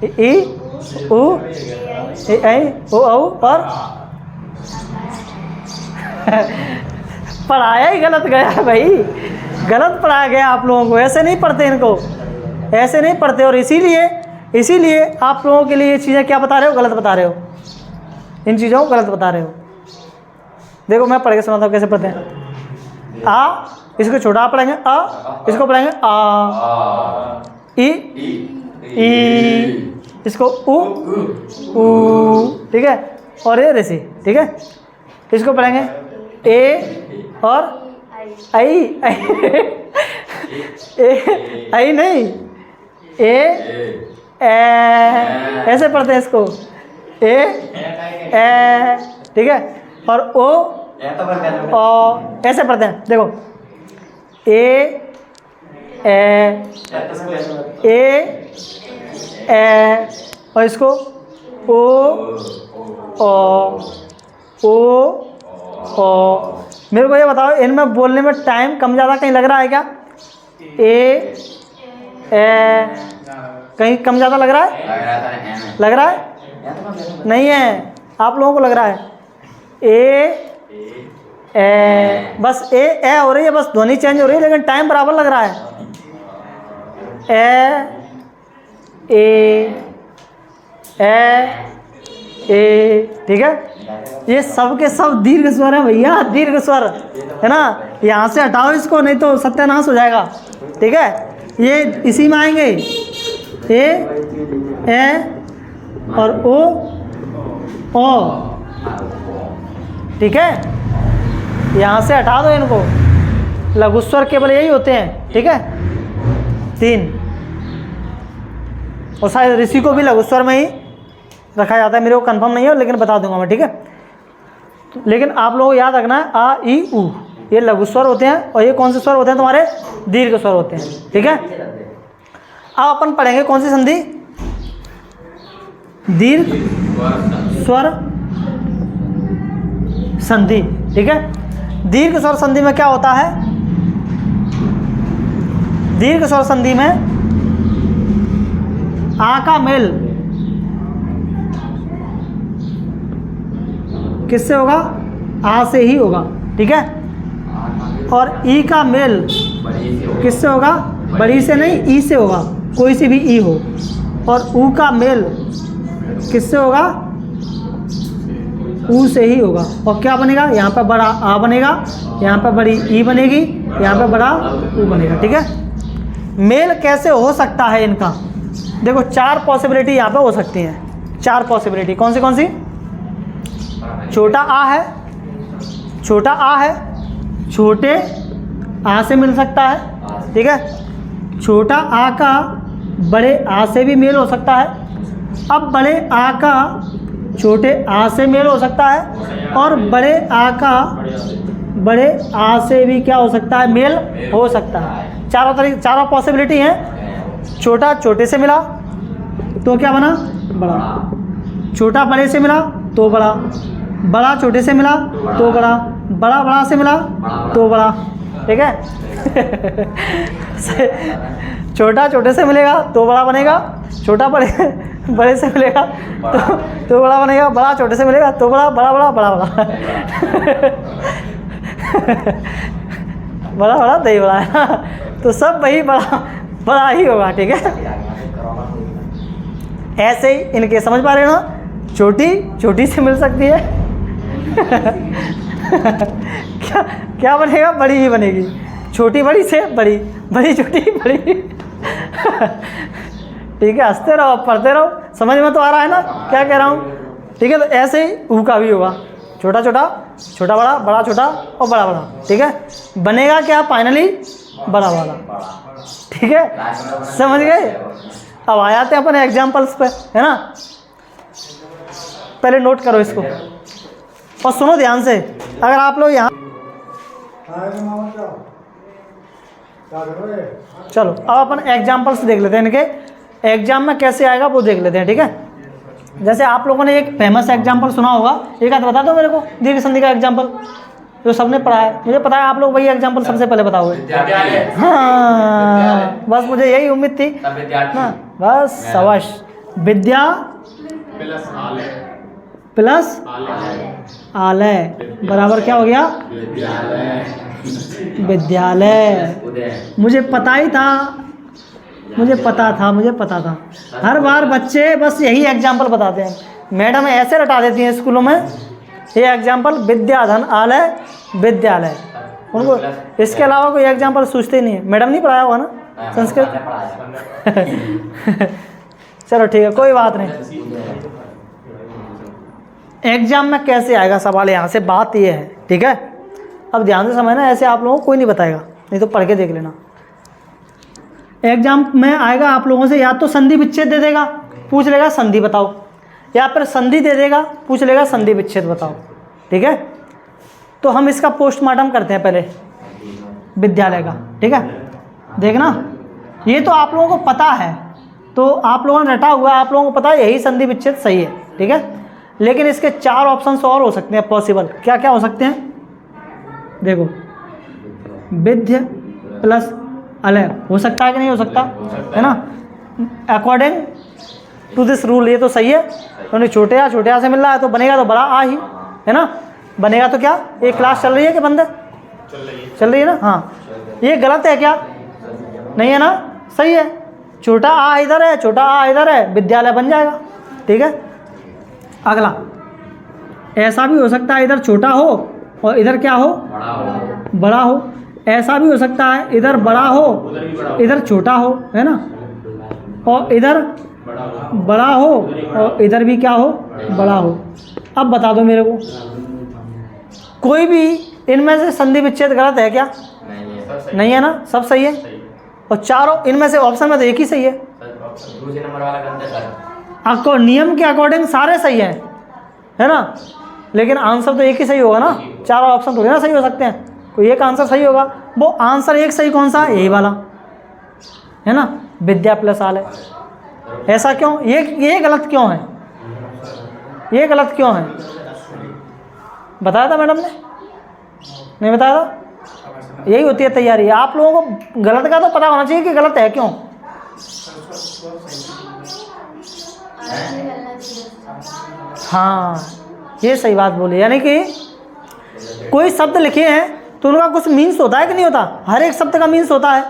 ई, ऊ, ए, ओ, और पढ़ाया ही गलत गया है भाई, गलत पढ़ाया गया आप लोगों को। ऐसे नहीं पढ़ते इनको, ऐसे नहीं पढ़ते। और इसीलिए आप लोगों के लिए ये चीज़ें क्या बता रहे हो? गलत बता रहे हो, इन चीज़ों को गलत बता रहे हो। देखो मैं पढ़ के सुनाता हूँ कैसे पढ़ते हैं। आ, इसको छोटा आ पढ़ेंगे, आ, इसको पढ़ेंगे आ, ई, इसको ऊ, ठीक है। और ये ऋषि, ठीक है। इसको पढ़ेंगे ए और आई, आई नहीं, ए ऐसे पढ़ते हैं इसको, ए, ठीक है। और ओ ऐसे पढ़ते हैं। देखो ए, और इसको ओ। मेरे को ये बताओ, इनमें बोलने में टाइम कम ज़्यादा कहीं लग रहा है क्या? ए, कहीं कम ज़्यादा लग रहा है? लग रहा है? नहीं है, आप लोगों को लग रहा है। ए, बस ए हो रही है, बस ध्वनि चेंज हो रही है, लेकिन टाइम बराबर लग रहा है। ए, ठीक है। ये सब के सब दीर्घ स्वर है भैया, दीर्घ स्वर है ना। यहाँ से हटाओ इसको, नहीं तो सत्यानाश हो जाएगा, ठीक है। ये इसी में आएंगे, ए और ओ, ठीक है। यहाँ से हटा दो इनको, लघु स्वर केवल यही होते हैं, ठीक है, 3। और शायद ऋषि को भी लघु स्वर में ही रखा जाता है, मेरे को कंफर्म नहीं है लेकिन बता दूंगा मैं, ठीक है। लेकिन आप लोगों को याद रखना है आ ई उ ये लघु स्वर होते हैं, और ये कौन से स्वर होते हैं तुम्हारे, दीर्घ स्वर होते हैं, ठीक है। अब अपन पढ़ेंगे कौन सी संधि, दीर्घ स्वर संधि, ठीक है। दीर्घ स्वर संधि में क्या होता है, दीर्घ स्वर संधि में आ का मेल किससे होगा, आ से ही होगा, ठीक है। और ई का मेल किससे होगा, बड़ी से नहीं, ई से होगा, कोई सी भी ई हो। और ऊ का मेल किससे होगा, ऊ से ही होगा। और क्या बनेगा, यहाँ पर बड़ा आ बनेगा, यहाँ पर बड़ी ई बनेगी, यहाँ पर बड़ा ऊ बनेगा, ठीक है। मेल कैसे हो सकता है इनका, देखो 4 पॉसिबिलिटी यहाँ पे हो सकती हैं, 4 पॉसिबिलिटी। कौन सी, छोटा आ है, छोटा आ है, छोटे आ से मिल सकता है, ठीक है। छोटा आ का बड़े आ से भी मेल हो सकता है। अब बड़े आ का छोटे आ से मेल हो सकता है, और बड़े आ का बड़े आ से भी क्या हो सकता है, मेल हो सकता है। चारों पॉसिबिलिटी हैं। छोटा छोटे से मिला तो क्या बना, बड़ा। छोटा बड़े से मिला तो बड़ा, बड़ा छोटे से मिला तो बड़ा, बड़ा बड़ा से मिला तो बड़ा, ठीक है। छोटा छोटे से मिलेगा तो बड़ा बनेगा, छोटा बड़े बड़े से मिलेगा तो बड़ा बनेगा, बड़ा छोटे से मिलेगा तो बड़ा, बड़ा बड़ा बड़ा बड़ा बड़ा बड़ा दही बड़ा है ना, तो सब वही बड़ा बड़ा ही होगा, ठीक है। ऐसे ही इनके समझ पा रहे हो ना, छोटी छोटी से मिल सकती है क्या बनेगा, बड़ी ही बनेगी। छोटी बड़ी से बड़ी, बड़ी छोटी बड़ी ठीक है। हंसते रहो, पढ़ते रहो, समझ में तो आ रहा है ना क्या कह रहा हूँ, ठीक है। तो ऐसे ही ऊ का भी होगा, छोटा छोटा, छोटा बड़ा, बड़ा छोटा और बड़ा बड़ा, ठीक है। बनेगा क्या, फाइनली बड़ा वाला, ठीक है। समझ गए। अब आ जाते हैं अपने एग्जाम्पल्स पे, है ना। पहले नोट करो इसको और सुनो ध्यान से। अगर आप लोग यहाँ चलो अब अपन एग्जाम्पल्स देख लेते हैं, इनके एग्जाम में कैसे आएगा वो देख लेते हैं, ठीक है। जैसे आप लोगों ने एक फेमस एग्जाम्पल सुना होगा, एक आध बता दो मेरे को दीर्घ संधि का एग्जाम्पल जो सबने पढ़ा है। मुझे पता है आप लोग वही एग्जाम्पल सबसे पहले बताओगे। हाँ, बस मुझे यही उम्मीद थी ना, बस शाबाश। विद्या प्लस आलय बराबर क्या हो गया, विद्यालय। मुझे पता ही था, मुझे पता था। हर बार बच्चे बस यही एग्जाम्पल बताते हैं, मैडम ऐसे रटा देती हैं स्कूलों में ये एग्जाम्पल, विद्याधन आलय विद्यालय। उनको इसके अलावा कोई एग्जाम्पल सोचते ही नहीं है। मैडम नहीं पढ़ाया हुआ ना संस्कृत चलो ठीक है, कोई बात नहीं। एग्जाम में कैसे आएगा सवाल, यहाँ से बात ये है, ठीक है। अब ध्यान से समझना, ऐसे आप लोगों को कोई नहीं बताएगा, नहीं तो पढ़ के देख लेना। एग्जाम में आएगा आप लोगों से या तो संधि विच्छेद दे देगा, पूछ लेगा संधि बताओ, या फिर संधि दे देगा, पूछ लेगा संधि विच्छेद बताओ, ठीक है। तो हम इसका पोस्टमार्टम करते हैं पहले विद्यालय का, ठीक है। देखना ये तो आप लोगों को पता है, तो आप लोगों ने रटा हुआ, आप लोगों को पता है यही संधि विच्छेद सही है, ठीक है। लेकिन इसके 4 ऑप्शंस और हो सकते हैं पॉसिबल। क्या क्या हो सकते हैं देखो, विद्य प्लस अलय हो सकता है कि नहीं हो सकता, है ना। अकॉर्डिंग टू दिस रूल ये तो सही है, तो छोटे आ से मिल रहा है तो बनेगा तो बड़ा आ ही, है ना। बनेगा तो क्या, ये क्लास चल रही है कि बंद है, चल रही है ना। हाँ, ये गलत है क्या, नहीं है ना, सही है। छोटा आ इधर है, छोटा आ इधर है, विद्यालय बन जाएगा, ठीक है। अगला ऐसा भी हो सकता है इधर छोटा हो और इधर क्या हो, बड़ा हो। ऐसा भी हो सकता है इधर बड़ा हो इधर छोटा हो, है ना। और इधर बड़ा हो और इधर भी क्या हो, बड़ा हो। अब बता दो मेरे को कोई भी इनमें से संधि विच्छेद गलत है क्या? नहीं है ना, सब सही है। और चारों इनमें से ऑप्शन में तो एक ही सही है। दूसरे नंबर वाला गलत है सर। आपको नियम के अकॉर्डिंग सारे सही हैं, है ना, लेकिन आंसर तो एक ही सही होगा ना, चारों ऑप्शन थोड़ी ना सही हो सकते हैं, कोई एक आंसर सही होगा। वो आंसर एक सही कौन सा? यही वाला है ना, विद्या प्लस आलय। ऐसा क्यों? ये गलत क्यों है? ये गलत क्यों है? बताया था मैडम ने? नहीं बताया था? यही होती है तैयारी। आप लोगों को गलत का तो पता होना चाहिए कि गलत है क्यों। हाँ, ये सही बात बोली। यानी कि कोई शब्द लिखे हैं तो उनका कुछ मीन्स होता है कि नहीं होता? हर एक शब्द का मीन्स होता है।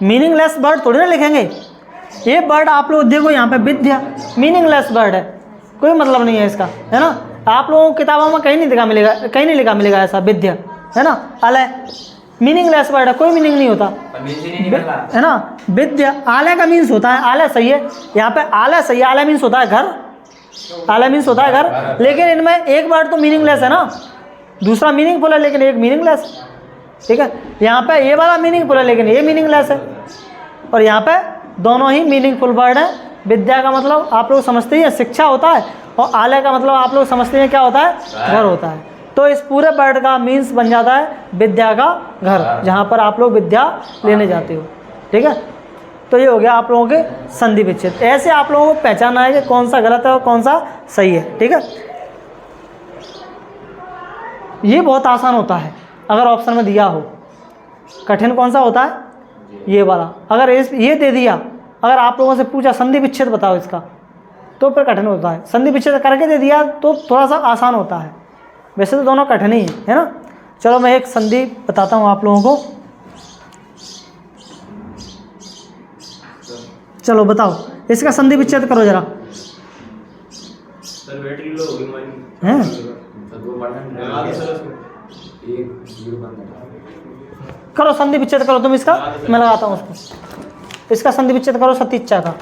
मीनिंगलेस वर्ड थोड़ी ना लिखेंगे। ये वर्ड आप लोग देखो यहाँ पे विद्या, मीनिंगलेस वर्ड है, कोई मतलब नहीं है इसका, है ना। आप लोगों को किताबों में कहीं नहीं लिखा मिलेगा ऐसा विद्या, है ना। आलय मीनिंगलेस वर्ड है, कोई मीनिंग नहीं होता, है ना। विद्या, आलय का मीन्स होता है, आलय सही है, यहाँ पे आलय सही है। आलय मीन्स होता है घर, आलय मीन्स होता है घर, लेकिन इनमें एक वर्ड तो मीनिंगलेस है ना, दूसरा मीनिंगफुल है लेकिन एक मीनिंगलेस, ठीक है। यहाँ पे ये वाला मीनिंगफुल है लेकिन ये मीनिंगलेस है, और यहाँ पे दोनों ही मीनिंगफुल वर्ड है। विद्या का मतलब आप लोग समझते ही हैं शिक्षा होता है, और आलय का मतलब आप लोग समझते हैं क्या होता है? घर होता है। तो इस पूरे वर्ड का मीन्स बन जाता है विद्या का घर, जहाँ पर आप लोग विद्या लेने जाते हो, ठीक है। तो ये हो गया आप लोगों के संधि विच्छेद। ऐसे आप लोगों को पहचानना है कि कौन सा गलत है और कौन सा सही है, ठीक है। ये बहुत आसान होता है अगर ऑप्शन में दिया हो। कठिन कौन सा होता है? ये वाला। अगर ये दे दिया, अगर आप लोगों से पूछा संधि विच्छेद बताओ इसका, तो फिर कठिन होता है। संधि विच्छेद करके दे दिया तो थोड़ा सा आसान होता है। वैसे तो दोनों कठिन ही है ना। चलो मैं एक संधि बताता हूँ आप लोगों को। चलो बताओ, इसका संधि विच्छेद करो जरा। हैं? करो संधि विच्छेद करो तुम इसका, मैं लगाता हूँ उसको। इसका संधि विच्छेद करो सतीच्छा का।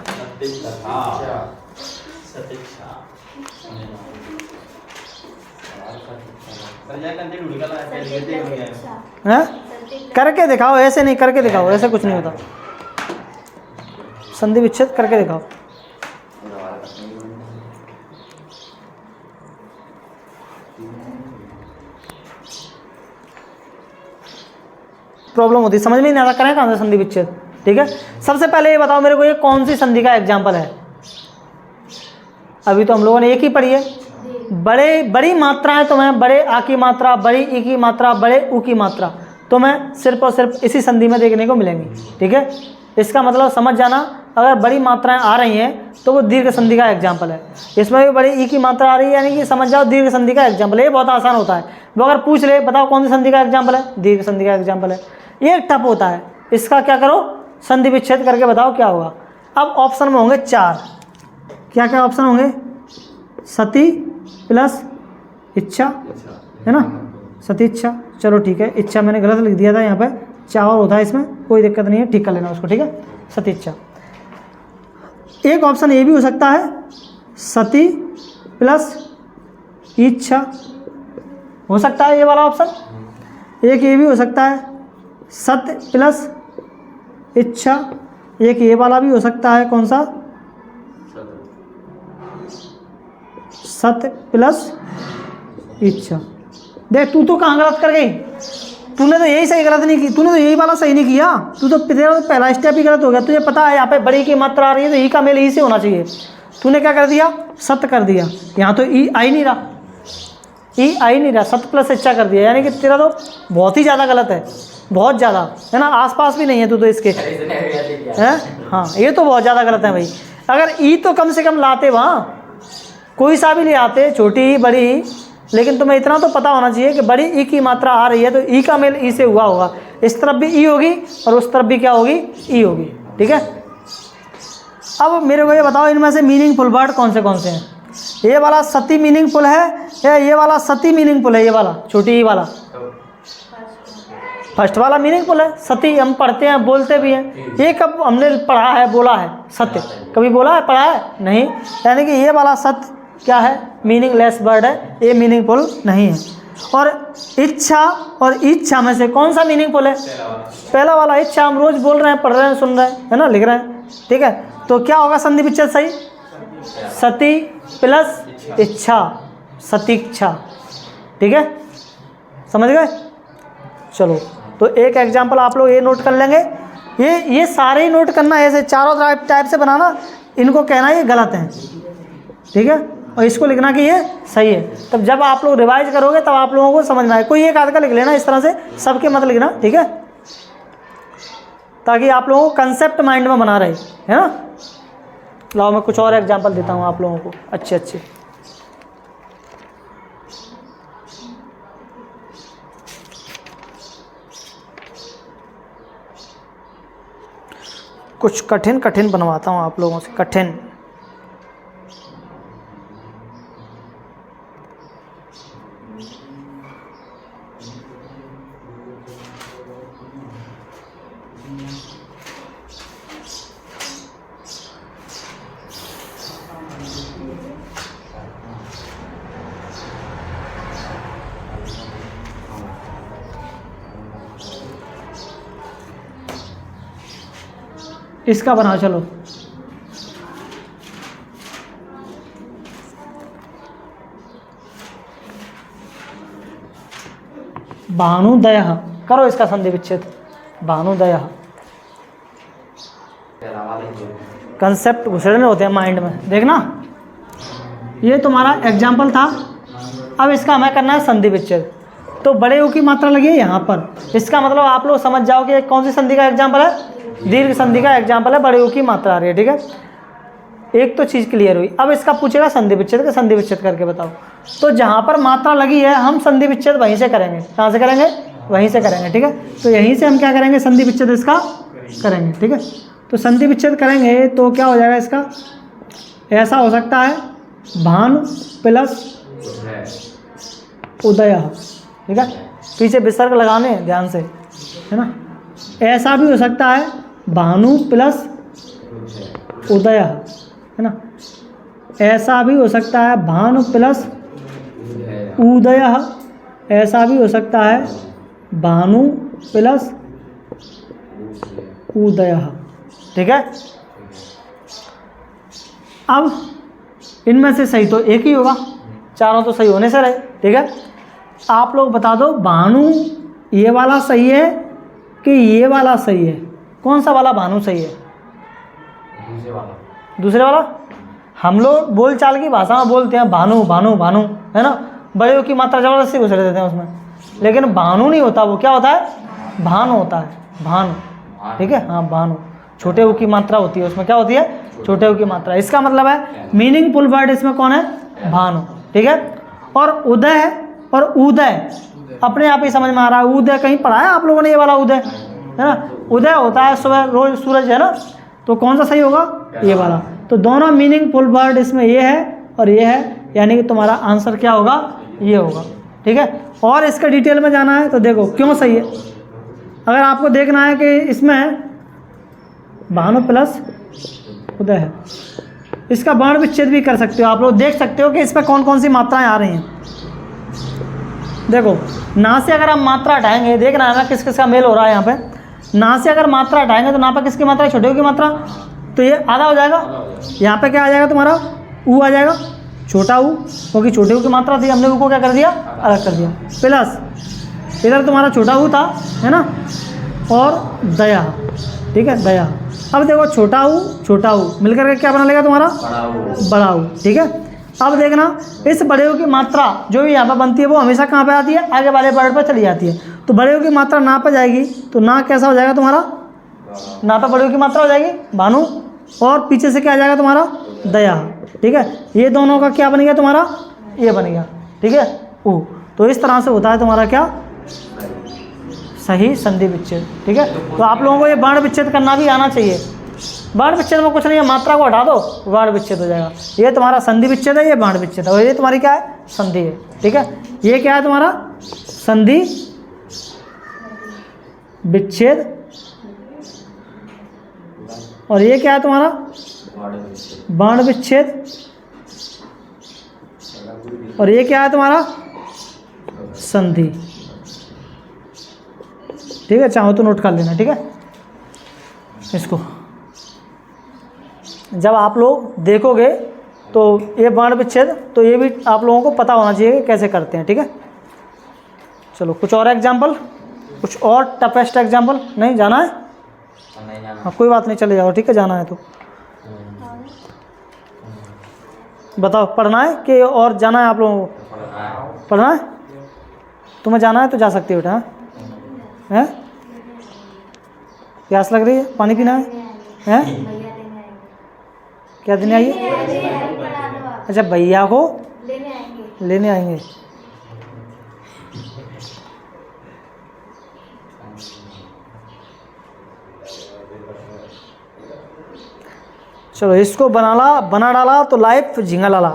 हैं? करके दिखाओ, ऐसे नहीं, करके दिखाओ, ऐसे कुछ नहीं होता। संधि विच्छेद करके दिखाओ। प्रॉब्लम होती है, समझ में नहीं आता, करें कहाँ से संधि विच्छेद, ठीक है। सबसे पहले ये बताओ मेरे को, ये कौन सी संधि का एग्जाम्पल है? अभी तो हम लोगों ने एक ही पढ़ी है। बड़ी मात्राएं तुम्हें, बड़े आ की मात्रा, बड़ी ई की मात्रा, बड़े उ की मात्रा तुम्हें सिर्फ और सिर्फ इसी संधि में देखने को मिलेंगी, ठीक है। इसका मतलब समझ जाना, अगर बड़ी मात्राएं आ रही हैं तो वो दीर्घ संधि का एग्जाम्पल है। इसमें भी बड़ी ई की मात्रा आ रही है, यानी कि समझ जाओ दीर्घ संधि का एग्जाम्पल है। ये बहुत आसान होता है। वो अगर पूछ ले बताओ कौन सी संधि का एग्जाम्पल है, दीर्घ संधि का एग्जाम्पल है। ये टफ होता है, इसका क्या करो, संधि विच्छेद करके बताओ क्या होगा। अब ऑप्शन में होंगे 4, क्या क्या ऑप्शन होंगे? सती प्लस इच्छा, है ना, सती इच्छा। चलो ठीक है, इच्छा मैंने गलत लिख दिया था, यहाँ पे चावल होता है, इसमें कोई दिक्कत नहीं है, ठीक कर लेना उसको, ठीक है, सती इच्छा। एक ऑप्शन ये भी हो सकता है सती प्लस इच्छा, हो सकता है ये वाला ऑप्शन। एक ये भी हो सकता है सत्य प्लस इच्छा। एक ये वाला भी हो सकता है, कौन सा? सत्य प्लस इच्छा। देख तू तो कहाँ गलत कर गई, तूने तो यही सही गलत नहीं की, तूने तो यही वाला सही नहीं किया, तू तो तेरा तो पहला स्टेप ही गलत हो गया। तुझे पता है यहाँ पे बड़ी की मात्रा आ रही है तो ई का मेल ई से होना चाहिए, तूने क्या कर दिया? सत्य कर दिया। यहाँ तो ई आ ही नहीं रहा, ई आ ही नहीं रहा, सत्य प्लस इच्छा कर दिया, यानी कि तेरा तो बहुत ही ज़्यादा गलत है, बहुत ज़्यादा, है ना, आसपास भी नहीं है तू तो इसके, हैं? हाँ, ये तो बहुत ज़्यादा गलत है भाई। अगर ई तो कम से कम लाते वहाँ, कोई सा भी ले आते, छोटी बड़ी, लेकिन तुम्हें इतना तो पता होना चाहिए कि बड़ी ई की मात्रा आ रही है तो ई का मेल ई से हुआ होगा। इस तरफ भी ई होगी और उस तरफ भी क्या होगी? ई होगी, ठीक है। अब मेरे को ये बताओ, इनमें से मीनिंगफुल वर्ड कौन से हैं? ये वाला सती मीनिंगफुल है या ये वाला सती मीनिंगफुल है? ये वाला छोटी ई वाला फर्स्ट वाला मीनिंगफुल है। सती हम पढ़ते हैं, बोलते भी हैं। ये कब हमने पढ़ा है, बोला है सत्य? कभी बोला है, पढ़ा है? नहीं। यानी कि ये वाला सत्य क्या है? मीनिंगलेस वर्ड है, ये मीनिंगफुल नहीं है। और इच्छा और इच्छा में से कौन सा मीनिंगफुल है? पहला वाला। इच्छा हम रोज बोल रहे हैं, पढ़ रहे हैं, सुन रहे हैं, है ना, लिख रहे हैं, ठीक है। तो क्या होगा संधि विच्छेद सही? सती प्लस इच्छा, सतीक्षा, ठीक है, समझ गए? चलो, तो एक एग्जाम्पल आप लोग ये नोट कर लेंगे। ये सारे ही नोट करना है, ऐसे चारों टाइप से बनाना, इनको कहना ये गलत है, ठीक है, और इसको लिखना कि ये सही है। तब जब आप लोग रिवाइज करोगे तब आप लोगों को समझ में आए। कोई एक आध का लिख लेना, इस तरह से सबके मत लिखना, ठीक है, ताकि आप लोगों को कंसेप्ट माइंड में बना रहे, है ना। लाओ मैं कुछ और एग्जाम्पल देता हूँ आप लोगों को अच्छे अच्छे। कुछ कठिन कठिन बनवाता हूँ आप लोगों से, कठिन। इसका बनाओ, चलो। भानुदय, करो इसका संधि विच्छेद। भानुदय, कंसेप्ट घुसड़ने होते हैं माइंड में, देखना। ये तुम्हारा एग्जाम्पल था। अब इसका हमें करना है संधि विच्छेद। तो बड़े यू की मात्रा लगी है यहाँ पर, इसका मतलब आप लोग समझ जाओ कि कौन सी संधि का एग्जाम्पल है? दीर्घ संधि का एग्जाम्पल है, बड़े यू की मात्रा आ रही है, ठीक है। एक तो चीज़ क्लियर हुई। अब इसका पूछेगा संधि विच्छेद का, संधि विच्छेद करके बताओ। तो जहाँ पर मात्रा लगी है हम संधि विच्छेद वहीं से करेंगे। कहाँ से करेंगे? वहीं से करेंगे, ठीक है। तो यहीं से हम क्या करेंगे? संधि विच्छेद इसका करेंगे, ठीक है। तो संधि विच्छेद करेंगे तो क्या हो जाएगा इसका? ऐसा हो सकता है भानु प्लस उदय, ठीक है। पीछे विसर्ग लगाने हैं ध्यान से, है ना। ऐसा भी हो सकता है भानु प्लस उदय, है ना। ऐसा भी हो सकता है भानु प्लस उदय। ऐसा भी हो सकता है भानु प्लस उदय, ठीक है। अब इनमें से सही तो एक ही होगा, चारों तो सही होने से रहे, ठीक है। आप लोग बता दो भानु ये वाला सही है कि ये वाला सही है? कौन सा वाला भानु सही है? दूसरे वाला। हम लोग बोलचाल की भाषा में बोलते हैं भानु भानु भानु, है ना। बड़े की मात्रा जबरदस्ती घुसड़ देते हैं उसमें, लेकिन भानु नहीं होता, वो क्या होता है? भानु होता है, भानु, ठीक है। हाँ, भानु। छोटे ऊ की मात्रा होती है उसमें, क्या होती है? छोटे ऊ की मात्रा। इसका मतलब है मीनिंगफुल वर्ड इसमें कौन है? भानु, ठीक है। और उदय और उदय अपने आप ही समझ में आ रहा है। उदय कहीं पढ़ा है आप लोगों ने? ये वाला उदय, है ना। उदय होता है सुबह, रोज सूरज, है ना। तो कौन सा सही होगा? ये वाला। तो दोनों मीनिंगफुल वर्ड इसमें ये है और ये है, यानी कि तुम्हारा आंसर क्या होगा? ये होगा, ठीक है। और इसका डिटेल में जाना है तो देखो क्यों सही है। अगर आपको देखना है कि इसमें भानु प्लस उदय है, इसका वर्ण विच्छेद भी कर सकते हो आप लोग। देख सकते हो कि इसमें कौन कौन सी मात्राएं आ रही हैं। देखो, ना से अगर हम मात्रा हटाएंगे, देखना है ना किस किस का मेल हो रहा है यहाँ पे। ना से अगर मात्रा हटाएंगे तो ना पर किसकी मात्रा? छोटे की मात्रा, तो ये आधा हो जाएगा। यहाँ पे क्या आ जाएगा तुम्हारा? ऊ आ जाएगा, छोटा ऊ, क्योंकि छोटे ऊ की मात्रा थी, हमने ऊ को क्या कर दिया? अलग कर दिया। प्लस इधर तुम्हारा छोटा ऊ था, है ना, और दया, ठीक है, दया। अब देखो छोटा ऊ मिलकर के क्या बना लेगा तुम्हारा? बड़ा ऊ, ठीक है। अब देखना इस बड़े ऊ की मात्रा जो भी यहाँ पर बनती है वो हमेशा कहाँ पे आती है? आगे वाले वर्ड पर चली जाती है। तो बड़े ऊ की मात्रा ना पर जाएगी तो ना कैसा हो जाएगा तुम्हारा? ना पर बड़े ऊ की मात्रा हो जाएगी भानु, और पीछे से क्या आ जाएगा तुम्हारा? दया, ठीक है। ये दोनों का क्या बन गया तुम्हारा? ये बन गया, ठीक है, ऊ। तो इस तरह से होता है तुम्हारा क्या? सही संधि विच्छेद, ठीक है। तो आप लोगों को ये वर्ण विच्छेद करना भी आना चाहिए। वर्ण विच्छेद में कुछ नहीं है, मात्रा को हटा दो, वर्ण विच्छेद हो जाएगा। ये तुम्हारा संधि विच्छेद है, ये वर्ण विच्छेद है, और ये तुम्हारी क्या है? संधि है, ठीक है। ये क्या है तुम्हारा? संधि विच्छेद। और ये क्या है तुम्हारा? वर्ण विच्छेद। और ये क्या है तुम्हारा? संधि। ठीक है, चाहो तो नोट कर लेना। ठीक है, इसको जब आप लोग देखोगे तो ये वर्ण विच्छेद, तो ये भी आप लोगों को पता होना चाहिए कि कैसे करते हैं। ठीक है, चलो कुछ और एग्जाम्पल, कुछ और टफेस्ट एग्जाम्पल। नहीं जाना है? नहीं जाना। हाँ कोई बात नहीं, चले जाओ। ठीक है, जाना है तो बताओ, पढ़ना है कि और जाना है आप लोगों को? पढ़ना है? तुम्हें जाना है तो जा सकते हो बेटा। हैं? प्यास लग रही है, पानी पीना है? हैं? क्या देने आइए? अच्छा, भैया को लेने आएंगे। चलो इसको बना डाला तो लाइफ झिंगा लाला।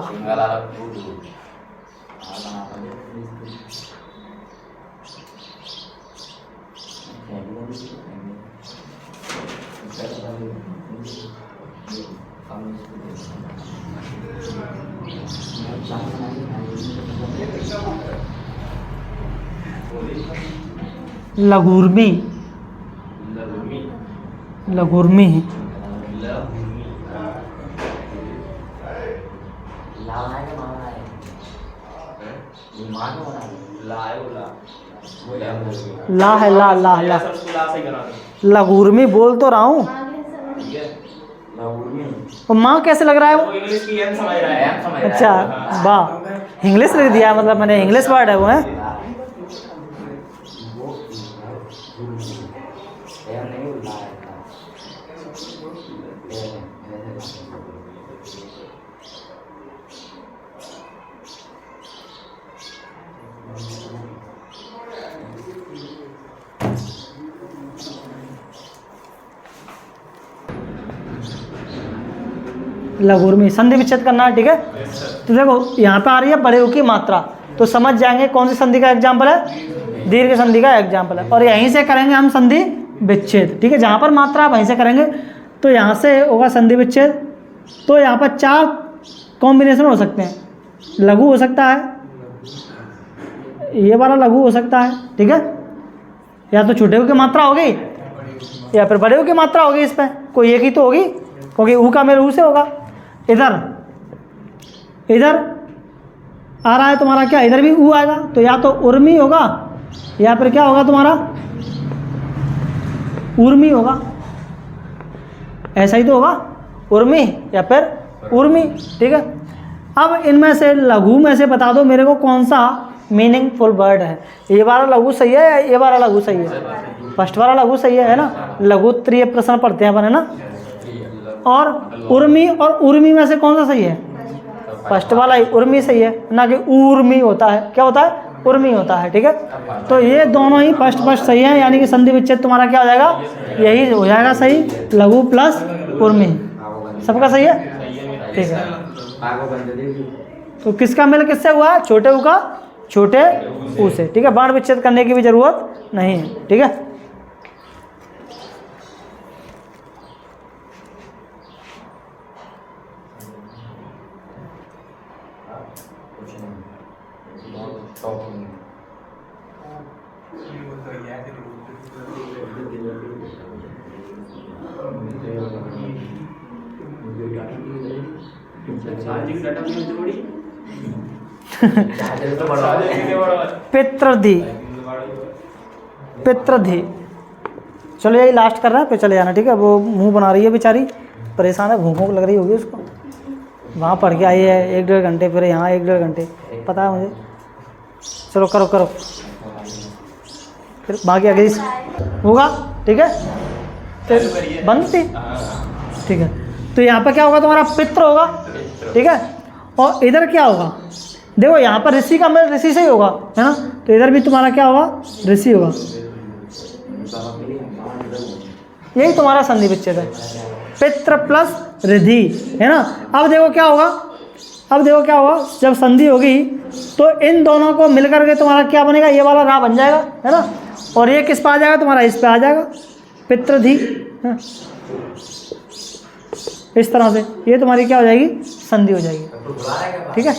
लगुर्मी, लगुर्मी ला है, ला ला ला, लगुर्मी बोल तो रहा हूँ। और माँ कैसे लग रहा है वो? इंग्लिश की एम समझ रहा है। अच्छा वाह, इंग्लिश लिख दिया, मतलब मैंने इंग्लिश वर्ड है वो है। लगुर्मी संधि विच्छेद करना है। ठीक है, तो देखो यहाँ पे आ रही है बड़े की मात्रा, तो समझ जाएंगे कौन सी संधि का एग्जाम्पल है, दीर्घ संधि का एग्जाम्पल है। और यहीं से करेंगे हम संधि विच्छेद। ठीक है, जहाँ पर मात्रा वहीं से करेंगे, तो यहाँ से होगा संधि विच्छेद। तो यहाँ पर 4 कॉम्बिनेशन हो सकते हैं। लघु हो सकता है, ये वाला लघु हो सकता है। ठीक है, या तो छोटे की मात्रा होगी या फिर बड़े की मात्रा होगी। इस पर कोई एक ही तो होगी, क्योंकि ऊ का मेरे ऊ से होगा। इधर इधर आ रहा है तुम्हारा क्या, इधर भी ऊ आएगा, तो या तो उर्मी होगा या फिर क्या होगा तुम्हारा, उर्मी होगा। ऐसा ही तो होगा, उर्मी या फिर उर्मी। ठीक है, अब इनमें से लघु में से बता दो मेरे को कौन सा मीनिंगफुल वर्ड है। ये वाला लघु सही है या ये वाला लघु सही है? फर्स्ट वाला लघु सही है ना, लघुत्तरीय प्रश्न पढ़ते हैं अपन, है ना। और उर्मी और उर्मी में से कौन सा सही है? फर्स्ट वाला ही, उर्मी सही है, ना कि उर्मी होता है। क्या होता है? उर्मी होता है। ठीक है, तो ये दोनों ही फर्स्ट सही है, यानी कि संधि विच्छेद तुम्हारा क्या हो जाएगा, यही हो जाएगा सही, लघु प्लस उर्मी। सबका सही है? ठीक है, तो किसका मेल किससे हुआ है? छोटे ऊ का छोटे ऊ से। ठीक है, बाण विच्छेद करने की भी जरूरत नहीं है। ठीक है, पितृधि, पितृधि। चलो यही लास्ट कर रहा है, फिर चले जाना। ठीक है, वो मुंह बना रही है बेचारी, परेशान है, भूख भूख लग रही होगी उसको। वहाँ पढ़ के आई है 1-1.5 घंटे, फिर यहाँ 1-1.5 घंटे, पता है मुझे। चलो करो करो, फिर बाकी अगली होगा। ठीक है, तो बंद थी। ठीक है, तो यहाँ पर क्या होगा तुम्हारा, पितृ होगा। ठीक है, और इधर क्या होगा, देखो यहाँ पर ऋषि का मेल ऋषि से ही होगा, है ना, तो इधर भी तुम्हारा क्या होगा, ऋषि होगा। यही तुम्हारा संधि विच्छेद है, पितृ प्लस रिधि, है ना। अब देखो क्या होगा, अब देखो क्या होगा, जब संधि होगी तो इन दोनों को मिलकर के तुम्हारा क्या बनेगा, ये वाला रा बन जाएगा, है ना। और ये किस पे आ जाएगा, तुम्हारा इस पे आ जाएगा, पितृधि। इस तरह से ये तुम्हारी क्या हो जाएगी, संधि हो जाएगी। ठीक है।